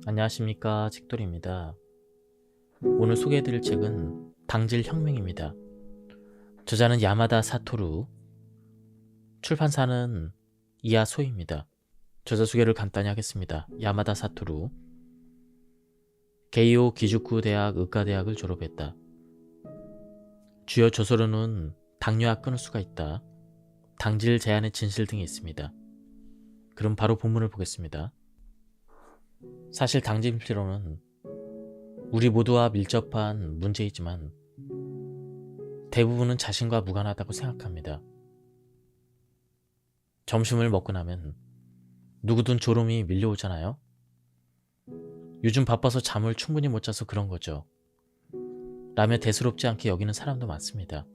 안녕하십니까, 책돌이입니다. 오늘 소개해드릴 책은 당질혁명입니다. 저자는 야마다 사토루, 출판사는 이하소입니다. 저자 소개를 간단히 하겠습니다. 야마다 사토루, 게이오 기주쿠 대학 의과대학을 졸업했다. 주요 저서로는 당뇨약 끊을 수가 있다, 당질 제한의 진실 등이 있습니다. 그럼 바로 본문을 보겠습니다. 사실 당질 피로는 우리 모두와 밀접한 문제이지만 대부분은 자신과 무관하다고 생각합니다. 점심을 먹고 나면 누구든 졸음이 밀려오잖아요. 요즘 바빠서 잠을 충분히 못 자서 그런 거죠. 라며 대수롭지 않게 여기는 사람도 많습니다.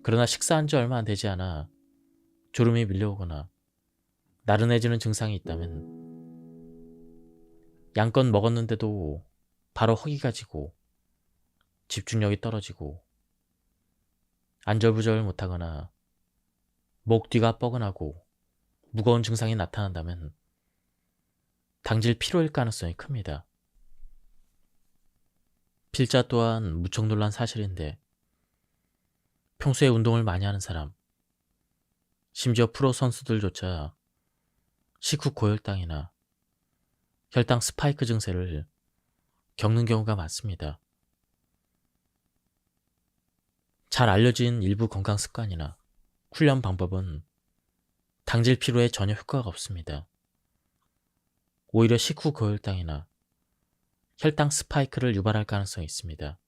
그러나 식사한 지 얼마 안 되지 않아 졸음이 밀려오거나 나른해지는 증상이 있다면 양껏 먹었는데도 바로 허기가 지고 집중력이 떨어지고 안절부절 못하거나 목 뒤가 뻐근하고 무거운 증상이 나타난다면 당질 피로일 가능성이 큽니다. 필자 또한 무척 놀란 사실인데 평소에 운동을 많이 하는 사람, 심지어 프로 선수들조차 식후 고혈당이나 혈당 스파이크 증세를 겪는 경우가 많습니다. 잘 알려진 일부 건강 습관이나 훈련 방법은 당질 피로에 전혀 효과가 없습니다. 오히려 식후 고혈당이나 혈당 스파이크를 유발할 가능성이 있습니다.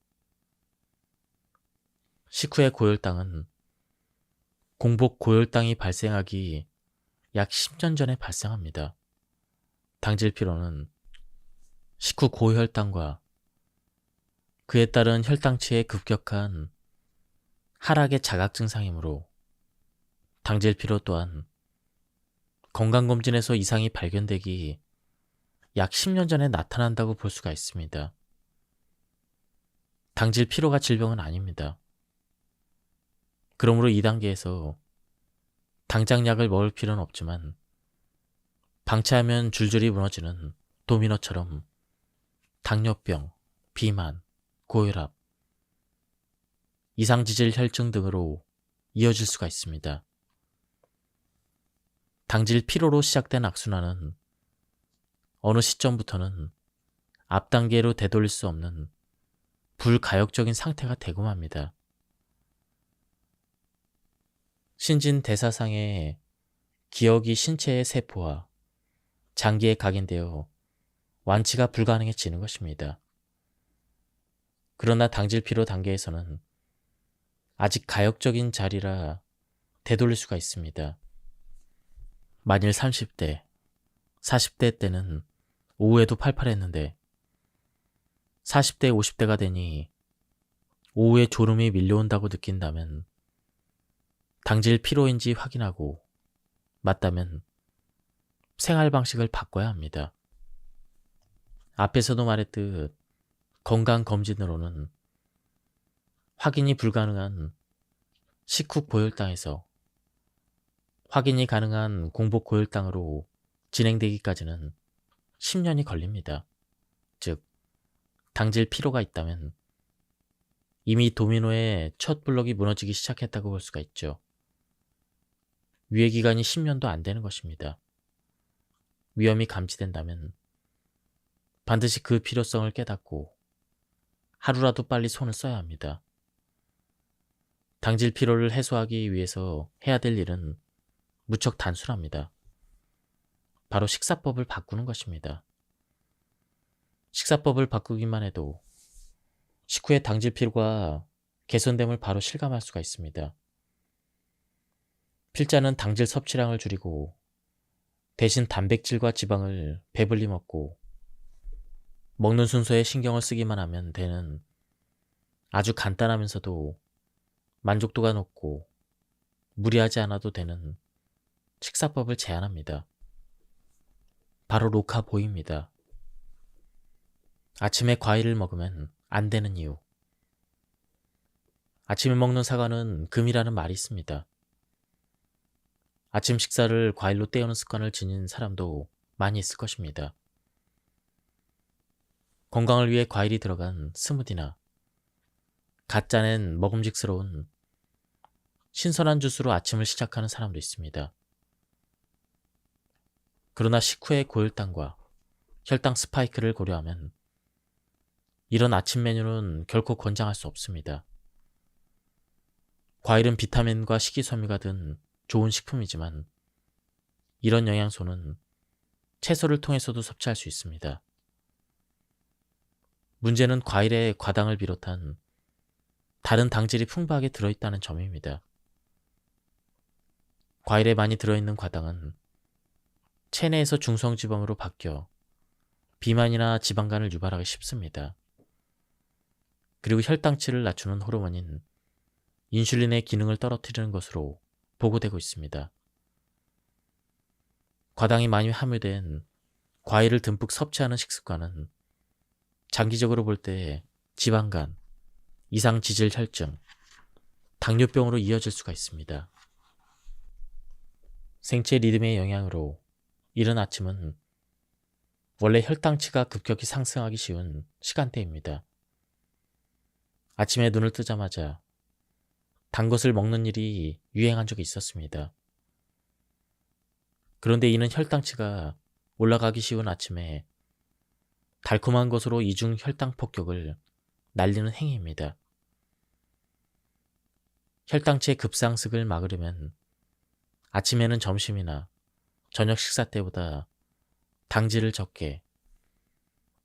식후의 고혈당은 공복 고혈당이 발생하기 약 10년 전에 발생합니다. 당질 피로는 식후 고혈당과 그에 따른 혈당치의 급격한 하락의 자각 증상이므로 당질 피로 또한 건강검진에서 이상이 발견되기 약 10년 전에 나타난다고 볼 수가 있습니다. 당질 피로가 질병은 아닙니다. 그러므로 2단계에서 당장 약을 먹을 필요는 없지만 방치하면 줄줄이 무너지는 도미노처럼 당뇨병, 비만, 고혈압, 이상지질 혈증 등으로 이어질 수가 있습니다. 당질 피로로 시작된 악순환은 어느 시점부터는 앞단계로 되돌릴 수 없는 불가역적인 상태가 되고 맙니다. 신진대사상의 기억이 신체의 세포와 장기에 각인되어 완치가 불가능해지는 것입니다. 그러나 당질 피로 단계에서는 아직 가역적인 자리라 되돌릴 수가 있습니다. 만일 30대, 40대 때는 오후에도 팔팔했는데 40대, 50대가 되니 오후에 졸음이 밀려온다고 느낀다면 당질 피로인지 확인하고 맞다면 생활 방식을 바꿔야 합니다. 앞에서도 말했듯 건강검진으로는 확인이 불가능한 식후 고혈당에서 확인이 가능한 공복 고혈당으로 진행되기까지는 10년이 걸립니다. 즉, 당질 피로가 있다면 이미 도미노의 첫 블럭이 무너지기 시작했다고 볼 수가 있죠. 유예기간이 10년도 안 되는 것입니다. 위험이 감지된다면 반드시 그 필요성을 깨닫고 하루라도 빨리 손을 써야 합니다. 당질 피로를 해소하기 위해서 해야 될 일은 무척 단순합니다. 바로 식사법을 바꾸는 것입니다. 식사법을 바꾸기만 해도 식후의 당질 피로가 개선됨을 바로 실감할 수가 있습니다. 필자는 당질 섭취량을 줄이고 대신 단백질과 지방을 배불리 먹고 먹는 순서에 신경을 쓰기만 하면 되는 아주 간단하면서도 만족도가 높고 무리하지 않아도 되는 식사법을 제안합니다. 바로 로카보이입니다. 아침에 과일을 먹으면 안 되는 이유. 아침에 먹는 사과는 금이라는 말이 있습니다. 아침 식사를 과일로 때우는 습관을 지닌 사람도 많이 있을 것입니다. 건강을 위해 과일이 들어간 스무디나 갓 짜낸 먹음직스러운 신선한 주스로 아침을 시작하는 사람도 있습니다. 그러나 식후의 고혈당과 혈당 스파이크를 고려하면 이런 아침 메뉴는 결코 권장할 수 없습니다. 과일은 비타민과 식이섬유가 든 좋은 식품이지만 이런 영양소는 채소를 통해서도 섭취할 수 있습니다. 문제는 과일에 과당을 비롯한 다른 당질이 풍부하게 들어있다는 점입니다. 과일에 많이 들어있는 과당은 체내에서 중성지방으로 바뀌어 비만이나 지방간을 유발하기 쉽습니다. 그리고 혈당치를 낮추는 호르몬인 인슐린의 기능을 떨어뜨리는 것으로 보고되고 있습니다. 과당이 많이 함유된 과일을 듬뿍 섭취하는 식습관은 장기적으로 볼 때 지방간, 이상지질 혈증, 당뇨병으로 이어질 수가 있습니다. 생체 리듬의 영향으로 이른 아침은 원래 혈당치가 급격히 상승하기 쉬운 시간대입니다. 아침에 눈을 뜨자마자 단 것을 먹는 일이 유행한 적이 있었습니다. 그런데 이는 혈당치가 올라가기 쉬운 아침에 달콤한 것으로 이중 혈당 폭격을 날리는 행위입니다. 혈당치의 급상승을 막으려면 아침에는 점심이나 저녁 식사 때보다 당질을 적게,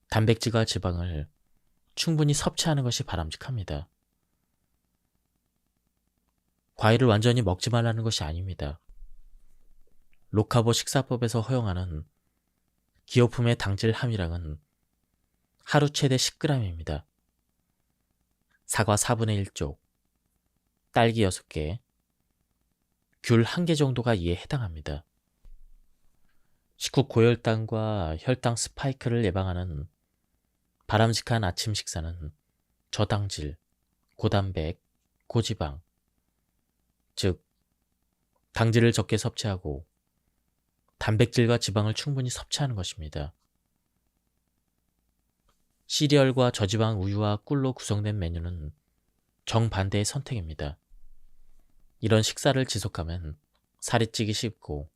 단백질과 지방을 충분히 섭취하는 것이 바람직합니다. 과일을 완전히 먹지 말라는 것이 아닙니다. 로카보 식사법에서 허용하는 기호품의 당질 함유량은 하루 최대 10g입니다. 사과 4분의 1쪽, 딸기 6개, 귤 1개 정도가 이에 해당합니다. 식후 고혈당과 혈당 스파이크를 예방하는 바람직한 아침 식사는 저당질, 고단백, 고지방, 즉 당질을 적게 섭취하고 단백질과 지방을 충분히 섭취하는 것입니다. 시리얼과 저지방 우유와 꿀로 구성된 메뉴는 정반대의 선택입니다. 이런 식사를 지속하면 살이 찌기 쉽고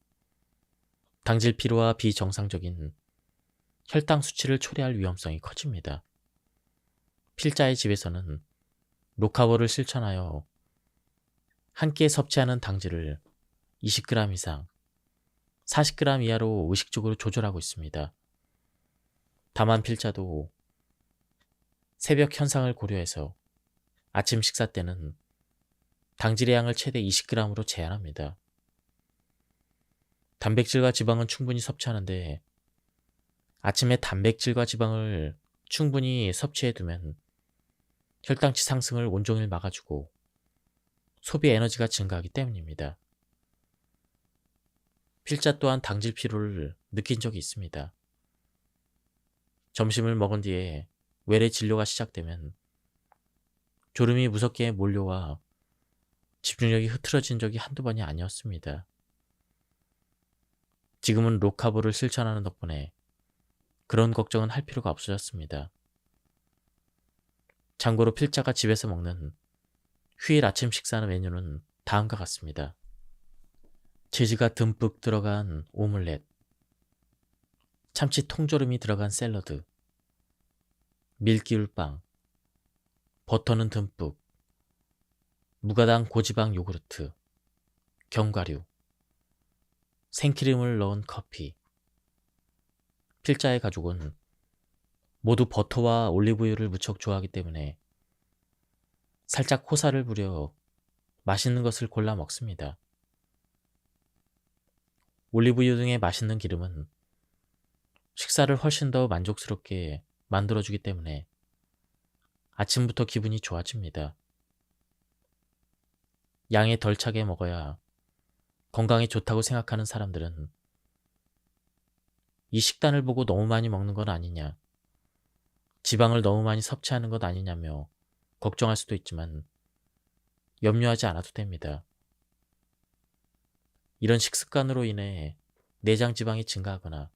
당질 피로와 비정상적인 혈당 수치를 초래할 위험성이 커집니다. 필자의 집에서는 로카보를 실천하여 한 끼에 섭취하는 당질을 20g 이상, 40g 이하로 의식적으로 조절하고 있습니다. 다만 필자도 새벽 현상을 고려해서 아침 식사 때는 당질의 양을 최대 20g으로 제한합니다. 단백질과 지방은 충분히 섭취하는데 아침에 단백질과 지방을 충분히 섭취해두면 혈당치 상승을 온종일 막아주고 소비 에너지가 증가하기 때문입니다. 필자 또한 당질 피로를 느낀 적이 있습니다. 점심을 먹은 뒤에 외래 진료가 시작되면 졸음이 무섭게 몰려와 집중력이 흐트러진 적이 한두 번이 아니었습니다. 지금은 로카보를 실천하는 덕분에 그런 걱정은 할 필요가 없어졌습니다. 참고로 필자가 집에서 먹는 휴일 아침 식사 메뉴는 다음과 같습니다. 치즈가 듬뿍 들어간 오믈렛, 참치 통조림이 들어간 샐러드, 밀기울빵, 버터는 듬뿍, 무가당 고지방 요구르트, 견과류, 생크림을 넣은 커피. 필자의 가족은 모두 버터와 올리브유를 무척 좋아하기 때문에 살짝 호사를 부려 맛있는 것을 골라 먹습니다. 올리브유 등의 맛있는 기름은 식사를 훨씬 더 만족스럽게 만들어주기 때문에 아침부터 기분이 좋아집니다. 양이 덜 차게 먹어야 건강에 좋다고 생각하는 사람들은 이 식단을 보고 너무 많이 먹는 건 아니냐, 지방을 너무 많이 섭취하는 것 아니냐며 걱정할 수도 있지만 염려하지 않아도 됩니다. 이런 식습관으로 인해 내장 지방이 증가하거나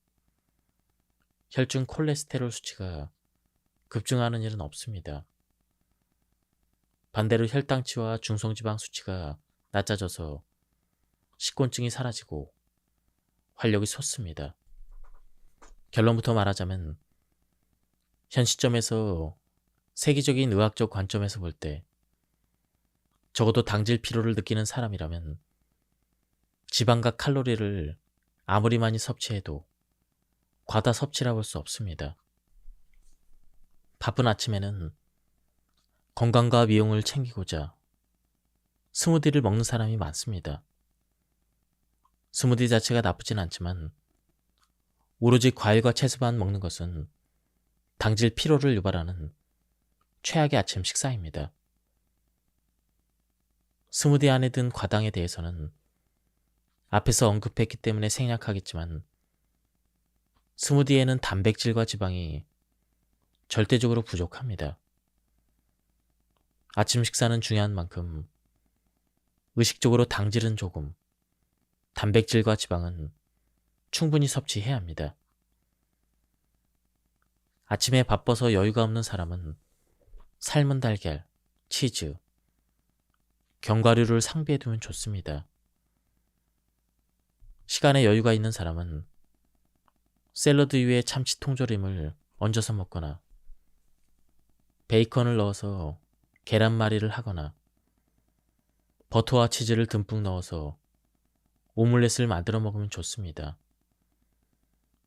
혈중 콜레스테롤 수치가 급증하는 일은 없습니다. 반대로 혈당치와 중성지방 수치가 낮아져서 식곤증이 사라지고 활력이 솟습니다. 결론부터 말하자면 현 시점에서 세계적인 의학적 관점에서 볼 때 적어도 당질 피로를 느끼는 사람이라면 지방과 칼로리를 아무리 많이 섭취해도 과다 섭취라 볼 수 없습니다. 바쁜 아침에는 건강과 미용을 챙기고자 스무디를 먹는 사람이 많습니다. 스무디 자체가 나쁘진 않지만 오로지 과일과 채소만 먹는 것은 당질 피로를 유발하는 최악의 아침 식사입니다. 스무디 안에 든 과당에 대해서는 앞에서 언급했기 때문에 생략하겠지만 스무디에는 단백질과 지방이 절대적으로 부족합니다. 아침 식사는 중요한 만큼 의식적으로 당질은 조금, 단백질과 지방은 충분히 섭취해야 합니다. 아침에 바빠서 여유가 없는 사람은 삶은 달걀, 치즈, 견과류를 상비해두면 좋습니다. 시간에 여유가 있는 사람은 샐러드 위에 참치 통조림을 얹어서 먹거나 베이컨을 넣어서 계란말이를 하거나 버터와 치즈를 듬뿍 넣어서 오믈렛을 만들어 먹으면 좋습니다.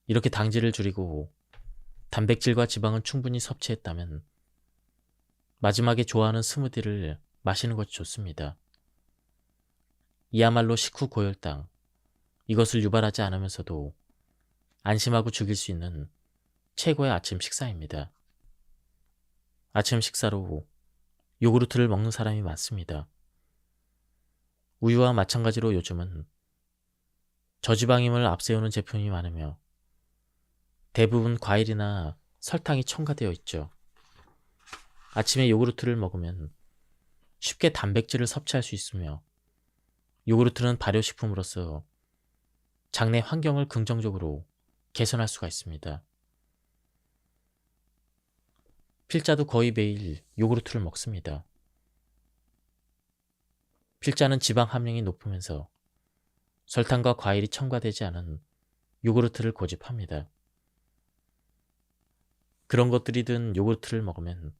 이렇게 당질을 줄이고 단백질과 지방은 충분히 섭취했다면 마지막에 좋아하는 스무디를 마시는 것이 좋습니다. 이야말로 식후 고혈당, 이것을 유발하지 않으면서도 안심하고 즐길 수 있는 최고의 아침 식사입니다. 아침 식사로 요구르트를 먹는 사람이 많습니다. 우유와 마찬가지로 요즘은 저지방임을 앞세우는 제품이 많으며 대부분 과일이나 설탕이 첨가되어 있죠. 아침에 요구르트를 먹으면 쉽게 단백질을 섭취할 수 있으며 요구르트는 발효식품으로서 장내 환경을 긍정적으로 개선할 수가 있습니다. 필자도 거의 매일 요구르트를 먹습니다. 필자는 지방 함량이 높으면서 설탕과 과일이 첨가되지 않은 요구르트를 고집합니다. 그런 것들이 든 요구르트를 먹으면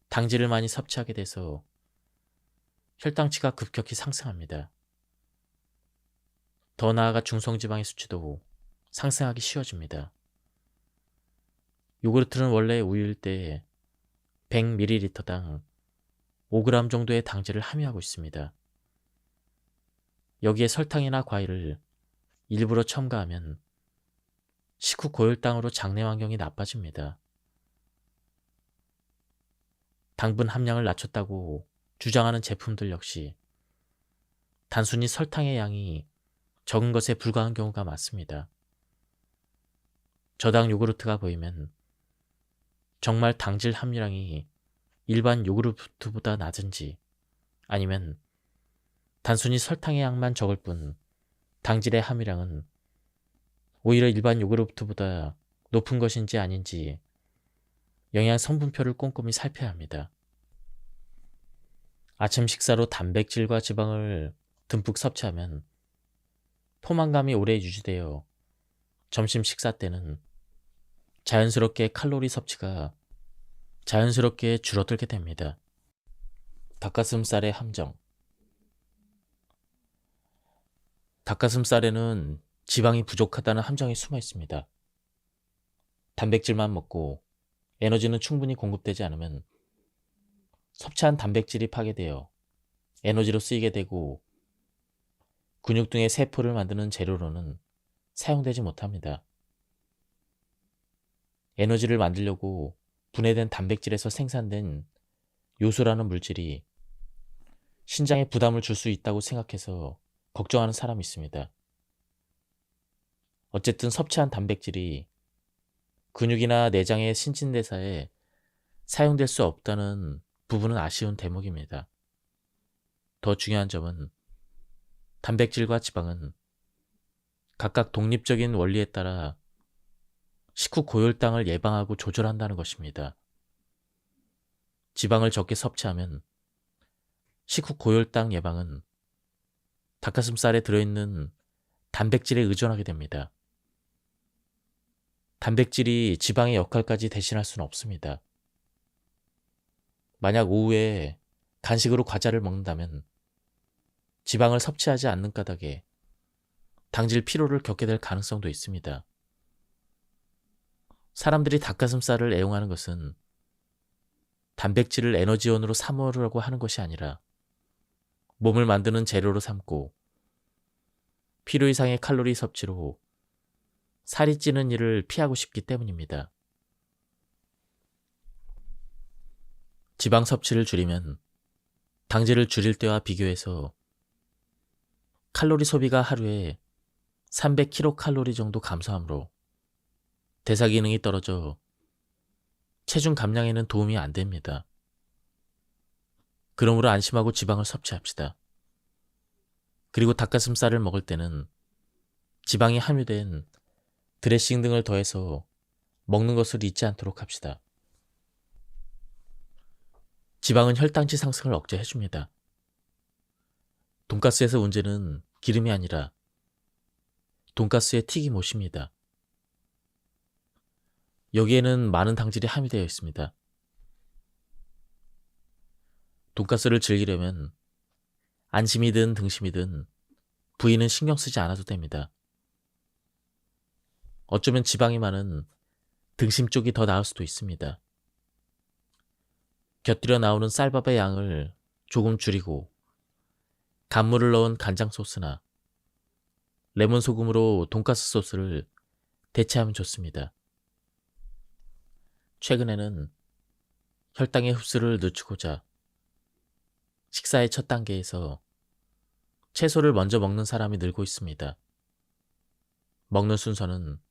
당질을 많이 섭취하게 돼서 혈당치가 급격히 상승합니다. 더 나아가 중성지방의 수치도 상승하기 쉬워집니다. 요구르트는 원래 우유일 때 100ml당 5g 정도의 당질을 함유하고 있습니다. 여기에 설탕이나 과일을 일부러 첨가하면 식후 고혈당으로 장내 환경이 나빠집니다. 당분 함량을 낮췄다고 주장하는 제품들 역시 단순히 설탕의 양이 적은 것에 불과한 경우가 많습니다. 저당 요구르트가 보이면 정말 당질 함유량이 일반 요구르트보다 낮은지 아니면 단순히 설탕의 양만 적을 뿐 당질의 함유량은 오히려 일반 요구르트보다 높은 것인지 아닌지 영양 성분표를 꼼꼼히 살펴야 합니다. 아침 식사로 단백질과 지방을 듬뿍 섭취하면 포만감이 오래 유지되어 점심 식사 때는 자연스럽게 칼로리 섭취가 자연스럽게 줄어들게 됩니다. 닭가슴살의 함정. 닭가슴살에는 지방이 부족하다는 함정이 숨어 있습니다. 단백질만 먹고 에너지는 충분히 공급되지 않으면 섭취한 단백질이 파괴되어 에너지로 쓰이게 되고 근육 등의 세포를 만드는 재료로는 사용되지 못합니다. 에너지를 만들려고 분해된 단백질에서 생산된 요소라는 물질이 신장에 부담을 줄 수 있다고 생각해서 걱정하는 사람이 있습니다. 어쨌든 섭취한 단백질이 근육이나 내장의 신진대사에 사용될 수 없다는 부분은 아쉬운 대목입니다. 더 중요한 점은 단백질과 지방은 각각 독립적인 원리에 따라 식후 고혈당을 예방하고 조절한다는 것입니다. 지방을 적게 섭취하면 식후 고혈당 예방은 닭가슴살에 들어있는 단백질에 의존하게 됩니다. 단백질이 지방의 역할까지 대신할 수는 없습니다. 만약 오후에 간식으로 과자를 먹는다면 지방을 섭취하지 않는 까닭에 당질 피로를 겪게 될 가능성도 있습니다. 사람들이 닭가슴살을 애용하는 것은 단백질을 에너지원으로 삼으려고 하는 것이 아니라 몸을 만드는 재료로 삼고 필요 이상의 칼로리 섭취로 살이 찌는 일을 피하고 싶기 때문입니다. 지방 섭취를 줄이면 당질을 줄일 때와 비교해서 칼로리 소비가 하루에 300kcal 정도 감소하므로 대사 기능이 떨어져 체중 감량에는 도움이 안 됩니다. 그러므로 안심하고 지방을 섭취합시다. 그리고 닭가슴살을 먹을 때는 지방이 함유된 드레싱 등을 더해서 먹는 것을 잊지 않도록 합시다. 지방은 혈당치 상승을 억제해줍니다. 돈가스에서 문제는 기름이 아니라 돈가스의 튀김옷입니다. 여기에는 많은 당질이 함유되어 있습니다. 돈가스를 즐기려면 안심이든 등심이든 부위는 신경 쓰지 않아도 됩니다. 어쩌면 지방이 많은 등심 쪽이 더 나을 수도 있습니다. 곁들여 나오는 쌀밥의 양을 조금 줄이고 간물을 넣은 간장 소스나 레몬 소금으로 돈가스 소스를 대체하면 좋습니다. 최근에는 혈당의 흡수를 늦추고자 식사의 첫 단계에서 채소를 먼저 먹는 사람이 늘고 있습니다. 먹는 순서는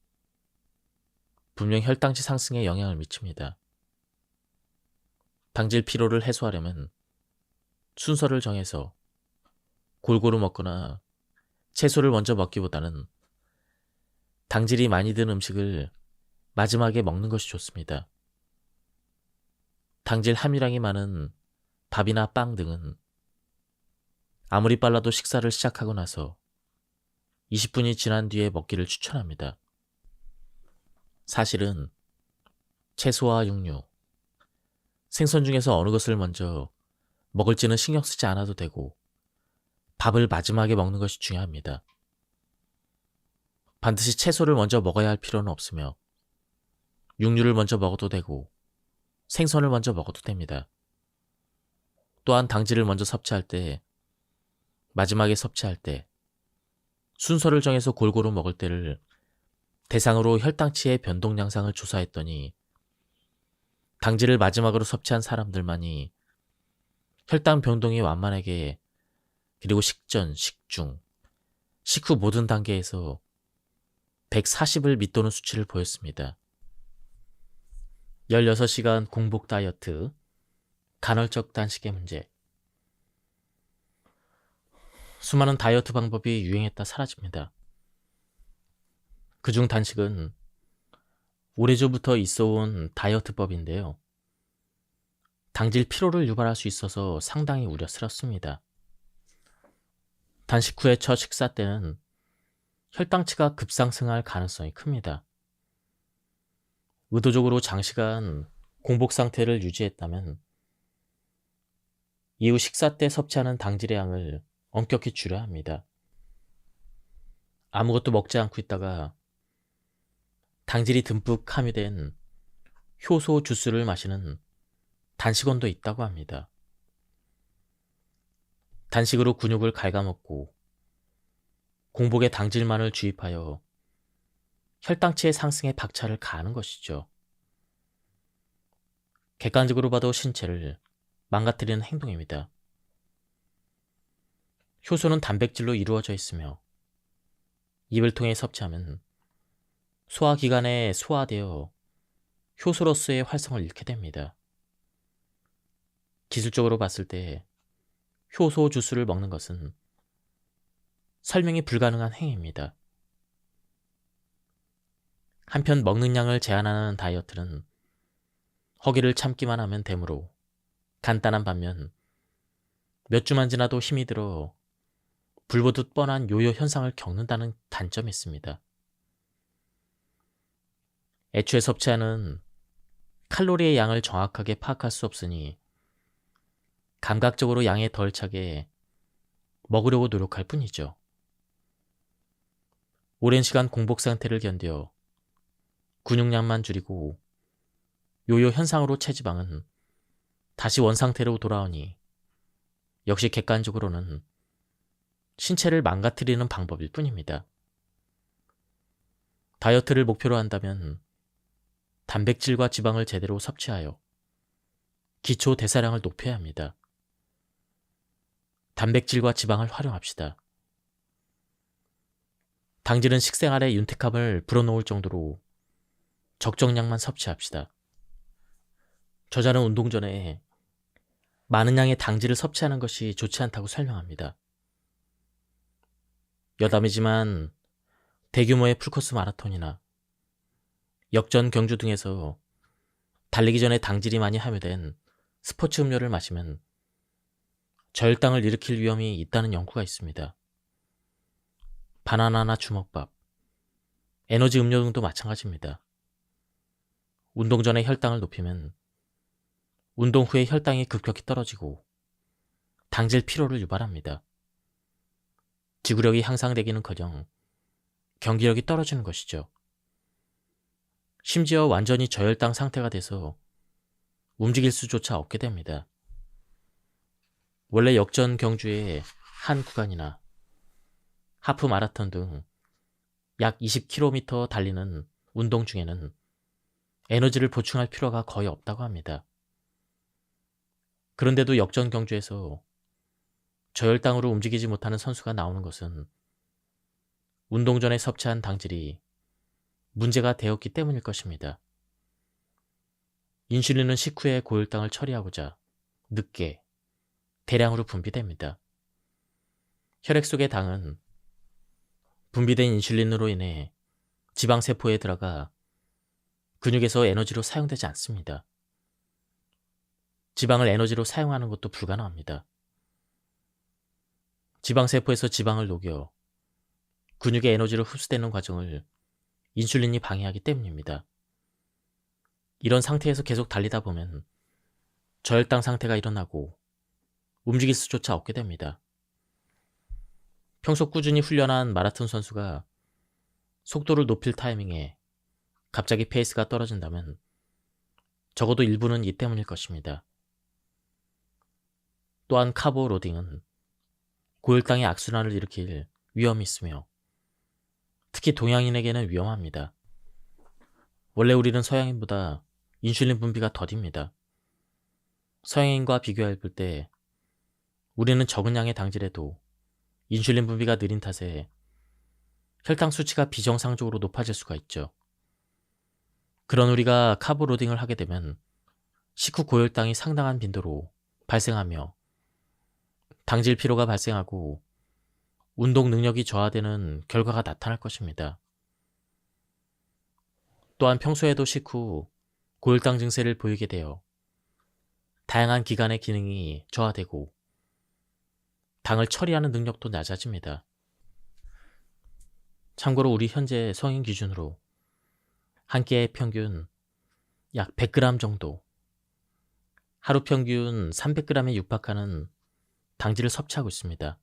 분명 혈당치 상승에 영향을 미칩니다. 당질 피로를 해소하려면 순서를 정해서 골고루 먹거나 채소를 먼저 먹기보다는 당질이 많이 든 음식을 마지막에 먹는 것이 좋습니다. 당질 함유량이 많은 밥이나 빵 등은 아무리 빨라도 식사를 시작하고 나서 20분이 지난 뒤에 먹기를 추천합니다. 사실은 채소와 육류, 생선 중에서 어느 것을 먼저 먹을지는 신경 쓰지 않아도 되고 밥을 마지막에 먹는 것이 중요합니다. 반드시 채소를 먼저 먹어야 할 필요는 없으며 육류를 먼저 먹어도 되고 생선을 먼저 먹어도 됩니다. 또한 당질을 먼저 섭취할 때, 마지막에 섭취할 때 순서를 정해서 골고루 먹을 때를 대상으로 혈당치의 변동 양상을 조사했더니 당질을 마지막으로 섭취한 사람들만이 혈당 변동이 완만하게 그리고 식전, 식중, 식후 모든 단계에서 140을 밑도는 수치를 보였습니다. 16시간 공복 다이어트, 간헐적 단식의 문제. 수많은 다이어트 방법이 유행했다 사라집니다. 그중 단식은 오래전부터 있어온 다이어트법인데요. 당질 피로를 유발할 수 있어서 상당히 우려스럽습니다. 단식 후의 첫 식사 때는 혈당치가 급상승할 가능성이 큽니다. 의도적으로 장시간 공복 상태를 유지했다면 이후 식사 때 섭취하는 당질의 양을 엄격히 줄여야 합니다. 아무것도 먹지 않고 있다가 당질이 듬뿍 함유된 효소 주스를 마시는 단식원도 있다고 합니다. 단식으로 근육을 갉아먹고 공복에 당질만을 주입하여 혈당치의 상승에 박차를 가하는 것이죠. 객관적으로 봐도 신체를 망가뜨리는 행동입니다. 효소는 단백질로 이루어져 있으며 입을 통해 섭취하면 소화기관에 소화되어 효소로서의 활성을 잃게 됩니다. 기술적으로 봤을 때 효소 주스를 먹는 것은 설명이 불가능한 행위입니다. 한편 먹는 양을 제한하는 다이어트는 허기를 참기만 하면 되므로 간단한 반면 몇 주만 지나도 힘이 들어 불보듯 뻔한 요요 현상을 겪는다는 단점이 있습니다. 애초에 섭취하는 칼로리의 양을 정확하게 파악할 수 없으니 감각적으로 양에 덜 차게 먹으려고 노력할 뿐이죠. 오랜 시간 공복 상태를 견뎌 근육량만 줄이고 요요 현상으로 체지방은 다시 원상태로 돌아오니 역시 객관적으로는 신체를 망가뜨리는 방법일 뿐입니다. 다이어트를 목표로 한다면 단백질과 지방을 제대로 섭취하여 기초 대사량을 높여야 합니다. 단백질과 지방을 활용합시다. 당질은 식생활에 윤택함을 불어넣을 정도로 적정량만 섭취합시다. 저자는 운동 전에 많은 양의 당질을 섭취하는 것이 좋지 않다고 설명합니다. 여담이지만 대규모의 풀코스 마라톤이나 역전 경주 등에서 달리기 전에 당질이 많이 함유된 스포츠 음료를 마시면 저혈당을 일으킬 위험이 있다는 연구가 있습니다. 바나나나 주먹밥, 에너지 음료 등도 마찬가지입니다. 운동 전에 혈당을 높이면 운동 후에 혈당이 급격히 떨어지고 당질 피로를 유발합니다. 지구력이 향상되기는커녕 경기력이 떨어지는 것이죠. 심지어 완전히 저혈당 상태가 돼서 움직일 수조차 없게 됩니다. 원래 역전 경주의 한 구간이나 하프 마라톤 등 약 20km 달리는 운동 중에는 에너지를 보충할 필요가 거의 없다고 합니다. 그런데도 역전 경주에서 저혈당으로 움직이지 못하는 선수가 나오는 것은 운동 전에 섭취한 당질이 문제가 되었기 때문일 것입니다. 인슐린은 식후에 고혈당을 처리하고자 늦게 대량으로 분비됩니다. 혈액 속의 당은 분비된 인슐린으로 인해 지방세포에 들어가 근육에서 에너지로 사용되지 않습니다. 지방을 에너지로 사용하는 것도 불가능합니다. 지방세포에서 지방을 녹여 근육의 에너지로 흡수되는 과정을 인슐린이 방해하기 때문입니다. 이런 상태에서 계속 달리다 보면 저혈당 상태가 일어나고 움직일 수조차 없게 됩니다. 평소 꾸준히 훈련한 마라톤 선수가 속도를 높일 타이밍에 갑자기 페이스가 떨어진다면 적어도 일부는 이 때문일 것입니다. 또한 카보 로딩은 고혈당의 악순환을 일으킬 위험이 있으며 특히 동양인에게는 위험합니다. 원래 우리는 서양인보다 인슐린 분비가 더딥니다. 서양인과 비교해 볼 때 우리는 적은 양의 당질에도 인슐린 분비가 느린 탓에 혈당 수치가 비정상적으로 높아질 수가 있죠. 그런 우리가 카보 로딩을 하게 되면 식후 고혈당이 상당한 빈도로 발생하며 당질 피로가 발생하고 운동 능력이 저하되는 결과가 나타날 것입니다. 또한 평소에도 식후 고혈당 증세를 보이게 되어 다양한 기관의 기능이 저하되고 당을 처리하는 능력도 낮아집니다. 참고로 우리 현재 성인 기준으로 한 끼에 평균 약 100g 정도, 하루 평균 300g에 육박하는 당질을 섭취하고 있습니다.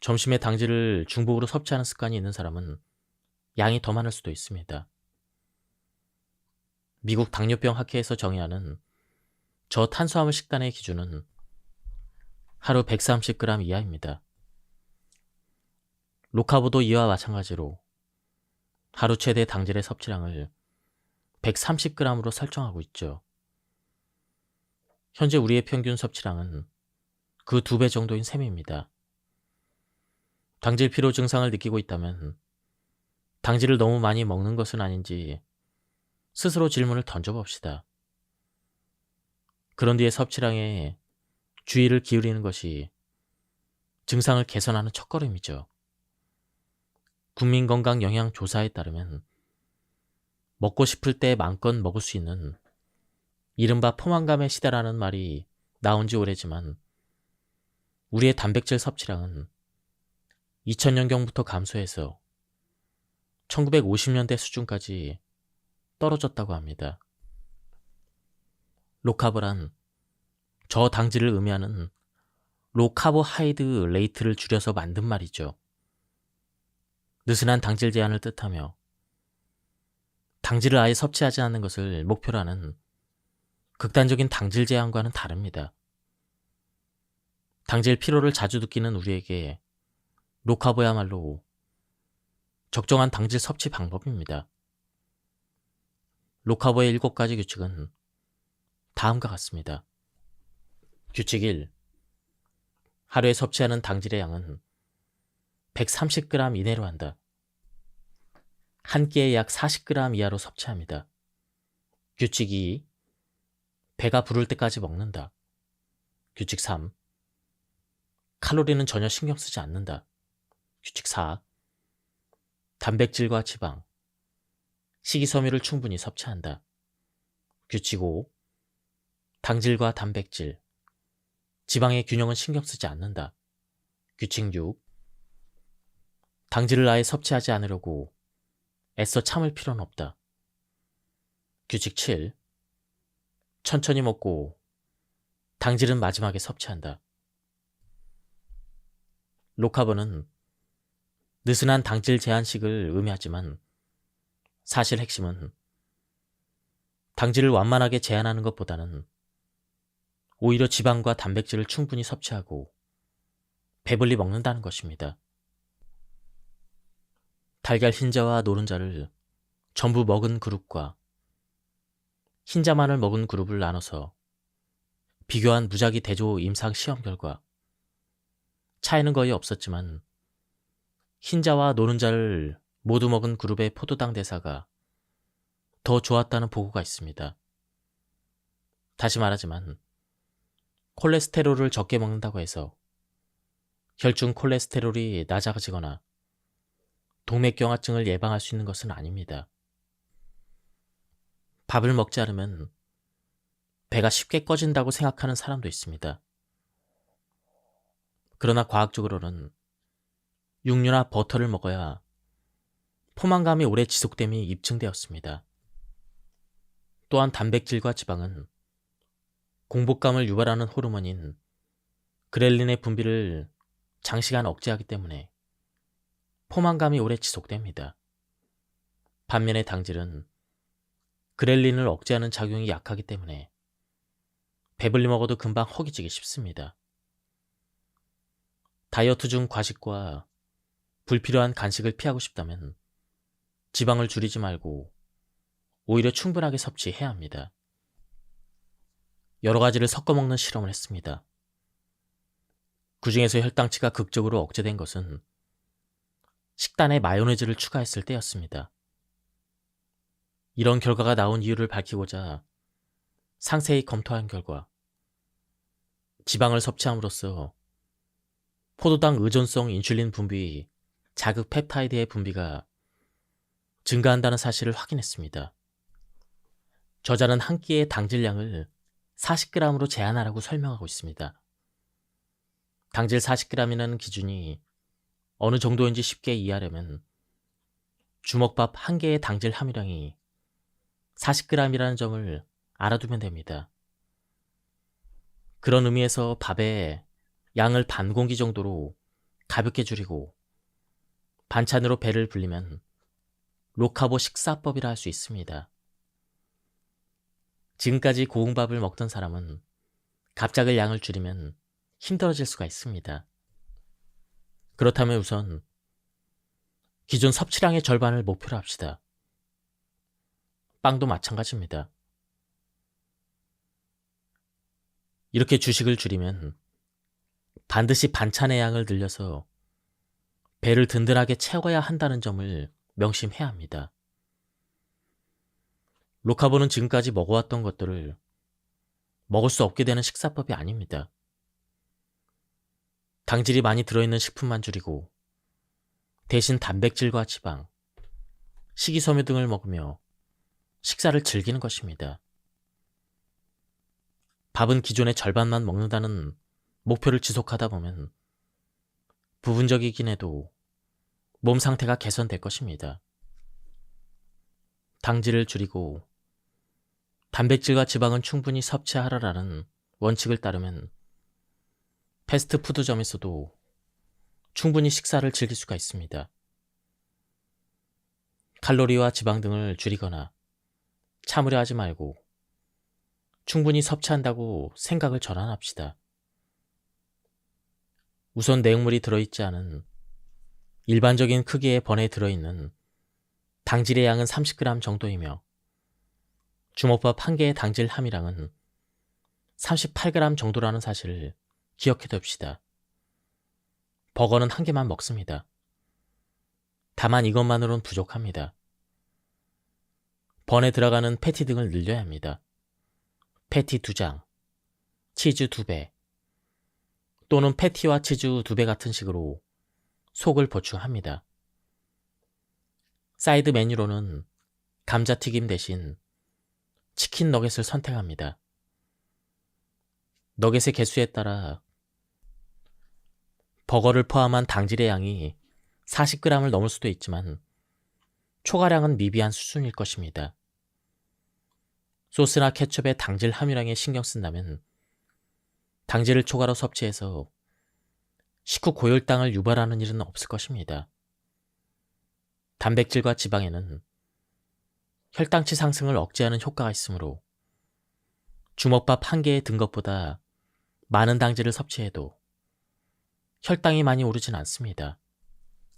점심에 당질을 중복으로 섭취하는 습관이 있는 사람은 양이 더 많을 수도 있습니다. 미국 당뇨병 학회에서 정의하는 저탄수화물 식단의 기준은 하루 130g 이하입니다. 로카보도 이와 마찬가지로 하루 최대 당질의 섭취량을 130g으로 설정하고 있죠. 현재 우리의 평균 섭취량은 그 2배 정도인 셈입니다. 당질 피로 증상을 느끼고 있다면 당질을 너무 많이 먹는 것은 아닌지 스스로 질문을 던져봅시다. 그런 뒤에 섭취량에 주의를 기울이는 것이 증상을 개선하는 첫걸음이죠. 국민건강영양조사에 따르면 먹고 싶을 때 마음껏 먹을 수 있는 이른바 포만감의 시대라는 말이 나온 지 오래지만 우리의 단백질 섭취량은 2000년경부터 감소해서 1950년대 수준까지 떨어졌다고 합니다. 로카보란 저당질을 의미하는 로카보하이드레이트를 줄여서 만든 말이죠. 느슨한 당질 제한을 뜻하며 당질을 아예 섭취하지 않는 것을 목표로 하는 극단적인 당질 제한과는 다릅니다. 당질 피로를 자주 느끼는 우리에게 로카보야말로 적정한 당질 섭취 방법입니다. 로카보의 7가지 규칙은 다음과 같습니다. 규칙 1. 하루에 섭취하는 당질의 양은 130g 이내로 한다. 한 끼에 약 40g 이하로 섭취합니다. 규칙 2. 배가 부를 때까지 먹는다. 규칙 3. 칼로리는 전혀 신경 쓰지 않는다. 규칙 4. 단백질과 지방, 식이섬유를 충분히 섭취한다. 규칙 5. 당질과 단백질, 지방의 균형은 신경 쓰지 않는다. 규칙 6. 당질을 아예 섭취하지 않으려고 애써 참을 필요는 없다. 규칙 7. 천천히 먹고 당질은 마지막에 섭취한다. 로카보는 느슨한 당질 제한식을 의미하지만 사실 핵심은 당질을 완만하게 제한하는 것보다는 오히려 지방과 단백질을 충분히 섭취하고 배불리 먹는다는 것입니다. 달걀 흰자와 노른자를 전부 먹은 그룹과 흰자만을 먹은 그룹을 나눠서 비교한 무작위 대조 임상 시험 결과 차이는 거의 없었지만 흰자와 노른자를 모두 먹은 그룹의 포도당 대사가 더 좋았다는 보고가 있습니다. 다시 말하지만 콜레스테롤을 적게 먹는다고 해서 혈중 콜레스테롤이 낮아지거나 동맥경화증을 예방할 수 있는 것은 아닙니다. 밥을 먹지 않으면 배가 쉽게 꺼진다고 생각하는 사람도 있습니다. 그러나 과학적으로는 육류나 버터를 먹어야 포만감이 오래 지속됨이 입증되었습니다. 또한 단백질과 지방은 공복감을 유발하는 호르몬인 그렐린의 분비를 장시간 억제하기 때문에 포만감이 오래 지속됩니다. 반면에 당질은 그렐린을 억제하는 작용이 약하기 때문에 배불리 먹어도 금방 허기지기 쉽습니다. 다이어트 중 과식과 불필요한 간식을 피하고 싶다면 지방을 줄이지 말고 오히려 충분하게 섭취해야 합니다. 여러 가지를 섞어 먹는 실험을 했습니다. 그 중에서 혈당치가 극적으로 억제된 것은 식단에 마요네즈를 추가했을 때였습니다. 이런 결과가 나온 이유를 밝히고자 상세히 검토한 결과 지방을 섭취함으로써 포도당 의존성 인슐린 분비 자극 펩타이드의 분비가 증가한다는 사실을 확인했습니다. 저자는 한 끼의 당질량을 40g으로 제한하라고 설명하고 있습니다. 당질 40g이라는 기준이 어느 정도인지 쉽게 이해하려면 주먹밥 한 개의 당질 함유량이 40g이라는 점을 알아두면 됩니다. 그런 의미에서 밥에 양을 반 공기 정도로 가볍게 줄이고 반찬으로 배를 불리면 로카보 식사법이라 할 수 있습니다. 지금까지 고흥밥을 먹던 사람은 갑작을 양을 줄이면 힘들어질 수가 있습니다. 그렇다면 우선 기존 섭취량의 절반을 목표로 합시다. 빵도 마찬가지입니다. 이렇게 주식을 줄이면 반드시 반찬의 양을 늘려서 배를 든든하게 채워야 한다는 점을 명심해야 합니다. 로카보는 지금까지 먹어왔던 것들을 먹을 수 없게 되는 식사법이 아닙니다. 당질이 많이 들어있는 식품만 줄이고 대신 단백질과 지방, 식이섬유 등을 먹으며 식사를 즐기는 것입니다. 밥은 기존의 절반만 먹는다는 목표를 지속하다 보면 부분적이긴 해도 몸 상태가 개선될 것입니다. 당질을 줄이고 단백질과 지방은 충분히 섭취하라라는 원칙을 따르면 패스트푸드점에서도 충분히 식사를 즐길 수가 있습니다. 칼로리와 지방 등을 줄이거나 참으려 하지 말고 충분히 섭취한다고 생각을 전환합시다. 우선 내용물이 들어있지 않은 일반적인 크기의 번에 들어있는 당질의 양은 30g 정도이며 주먹밥 1개의 당질 함유량은 38g 정도라는 사실을 기억해 둡시다. 버거는 1개만 먹습니다. 다만 이것만으로는 부족합니다. 번에 들어가는 패티 등을 늘려야 합니다. 패티 2장, 치즈 2배, 또는 패티와 치즈 2배 같은 식으로 속을 보충합니다. 사이드 메뉴로는 감자튀김 대신 치킨 너겟을 선택합니다. 너겟의 개수에 따라 버거를 포함한 당질의 양이 40g을 넘을 수도 있지만 초과량은 미비한 수준일 것입니다. 소스나 케첩의 당질 함유량에 신경 쓴다면 당질을 초과로 섭취해서 식후 고혈당을 유발하는 일은 없을 것입니다. 단백질과 지방에는 혈당치 상승을 억제하는 효과가 있으므로 주먹밥 1개에 든 것보다 많은 당질을 섭취해도 혈당이 많이 오르진 않습니다.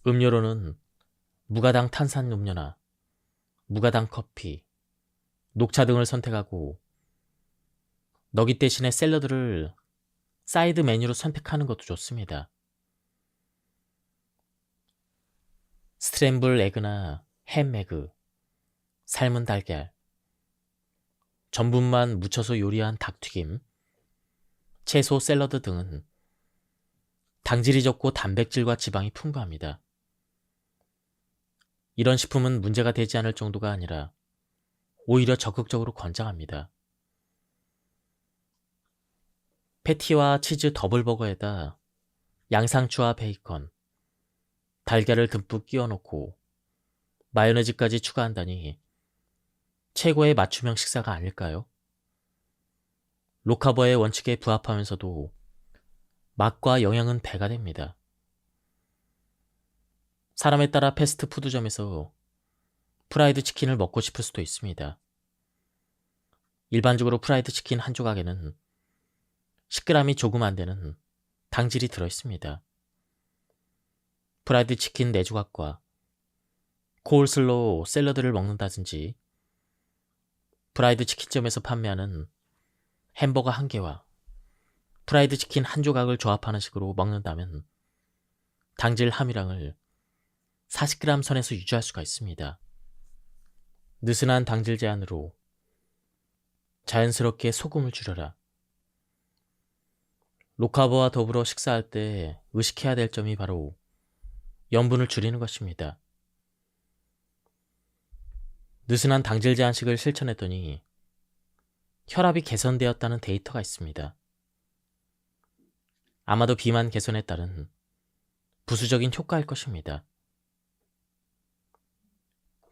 음료로는 무가당 탄산음료나 무가당 커피, 녹차 등을 선택하고 너깃 대신에 샐러드를 사이드 메뉴로 선택하는 것도 좋습니다. 스트램블 에그나 햄 에그, 삶은 달걀, 전분만 묻혀서 요리한 닭튀김, 채소 샐러드 등은 당질이 적고 단백질과 지방이 풍부합니다. 이런 식품은 문제가 되지 않을 정도가 아니라 오히려 적극적으로 권장합니다. 패티와 치즈 더블버거에다 양상추와 베이컨, 달걀을 듬뿍 끼워 넣고 마요네즈까지 추가한다니 최고의 맞춤형 식사가 아닐까요? 로카버의 원칙에 부합하면서도 맛과 영양은 배가 됩니다. 사람에 따라 패스트푸드점에서 프라이드 치킨을 먹고 싶을 수도 있습니다. 일반적으로 프라이드 치킨 한 조각에는 10g이 조금 안 되는 당질이 들어있습니다. 프라이드 치킨 4조각과 코울슬로우 샐러드를 먹는다든지 프라이드 치킨점에서 판매하는 햄버거 1개와 프라이드 치킨 한 조각을 조합하는 식으로 먹는다면 당질 함유량을 40g 선에서 유지할 수가 있습니다. 느슨한 당질 제한으로 자연스럽게 소금을 줄여라. 로카버와 더불어 식사할 때 의식해야 될 점이 바로 염분을 줄이는 것입니다. 느슨한 당질 제한식을 실천했더니 혈압이 개선되었다는 데이터가 있습니다. 아마도 비만 개선에 따른 부수적인 효과일 것입니다.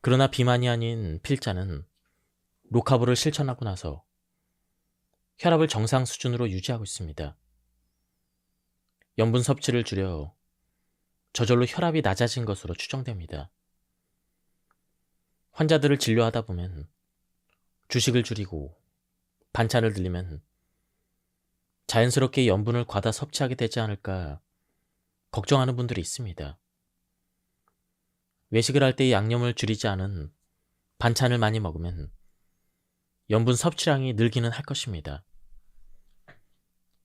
그러나 비만이 아닌 필자는 로카보를 실천하고 나서 혈압을 정상 수준으로 유지하고 있습니다. 염분 섭취를 줄여 저절로 혈압이 낮아진 것으로 추정됩니다. 환자들을 진료하다 보면 주식을 줄이고 반찬을 늘리면 자연스럽게 염분을 과다 섭취하게 되지 않을까 걱정하는 분들이 있습니다. 외식을 할 때 양념을 줄이지 않은 반찬을 많이 먹으면 염분 섭취량이 늘기는 할 것입니다.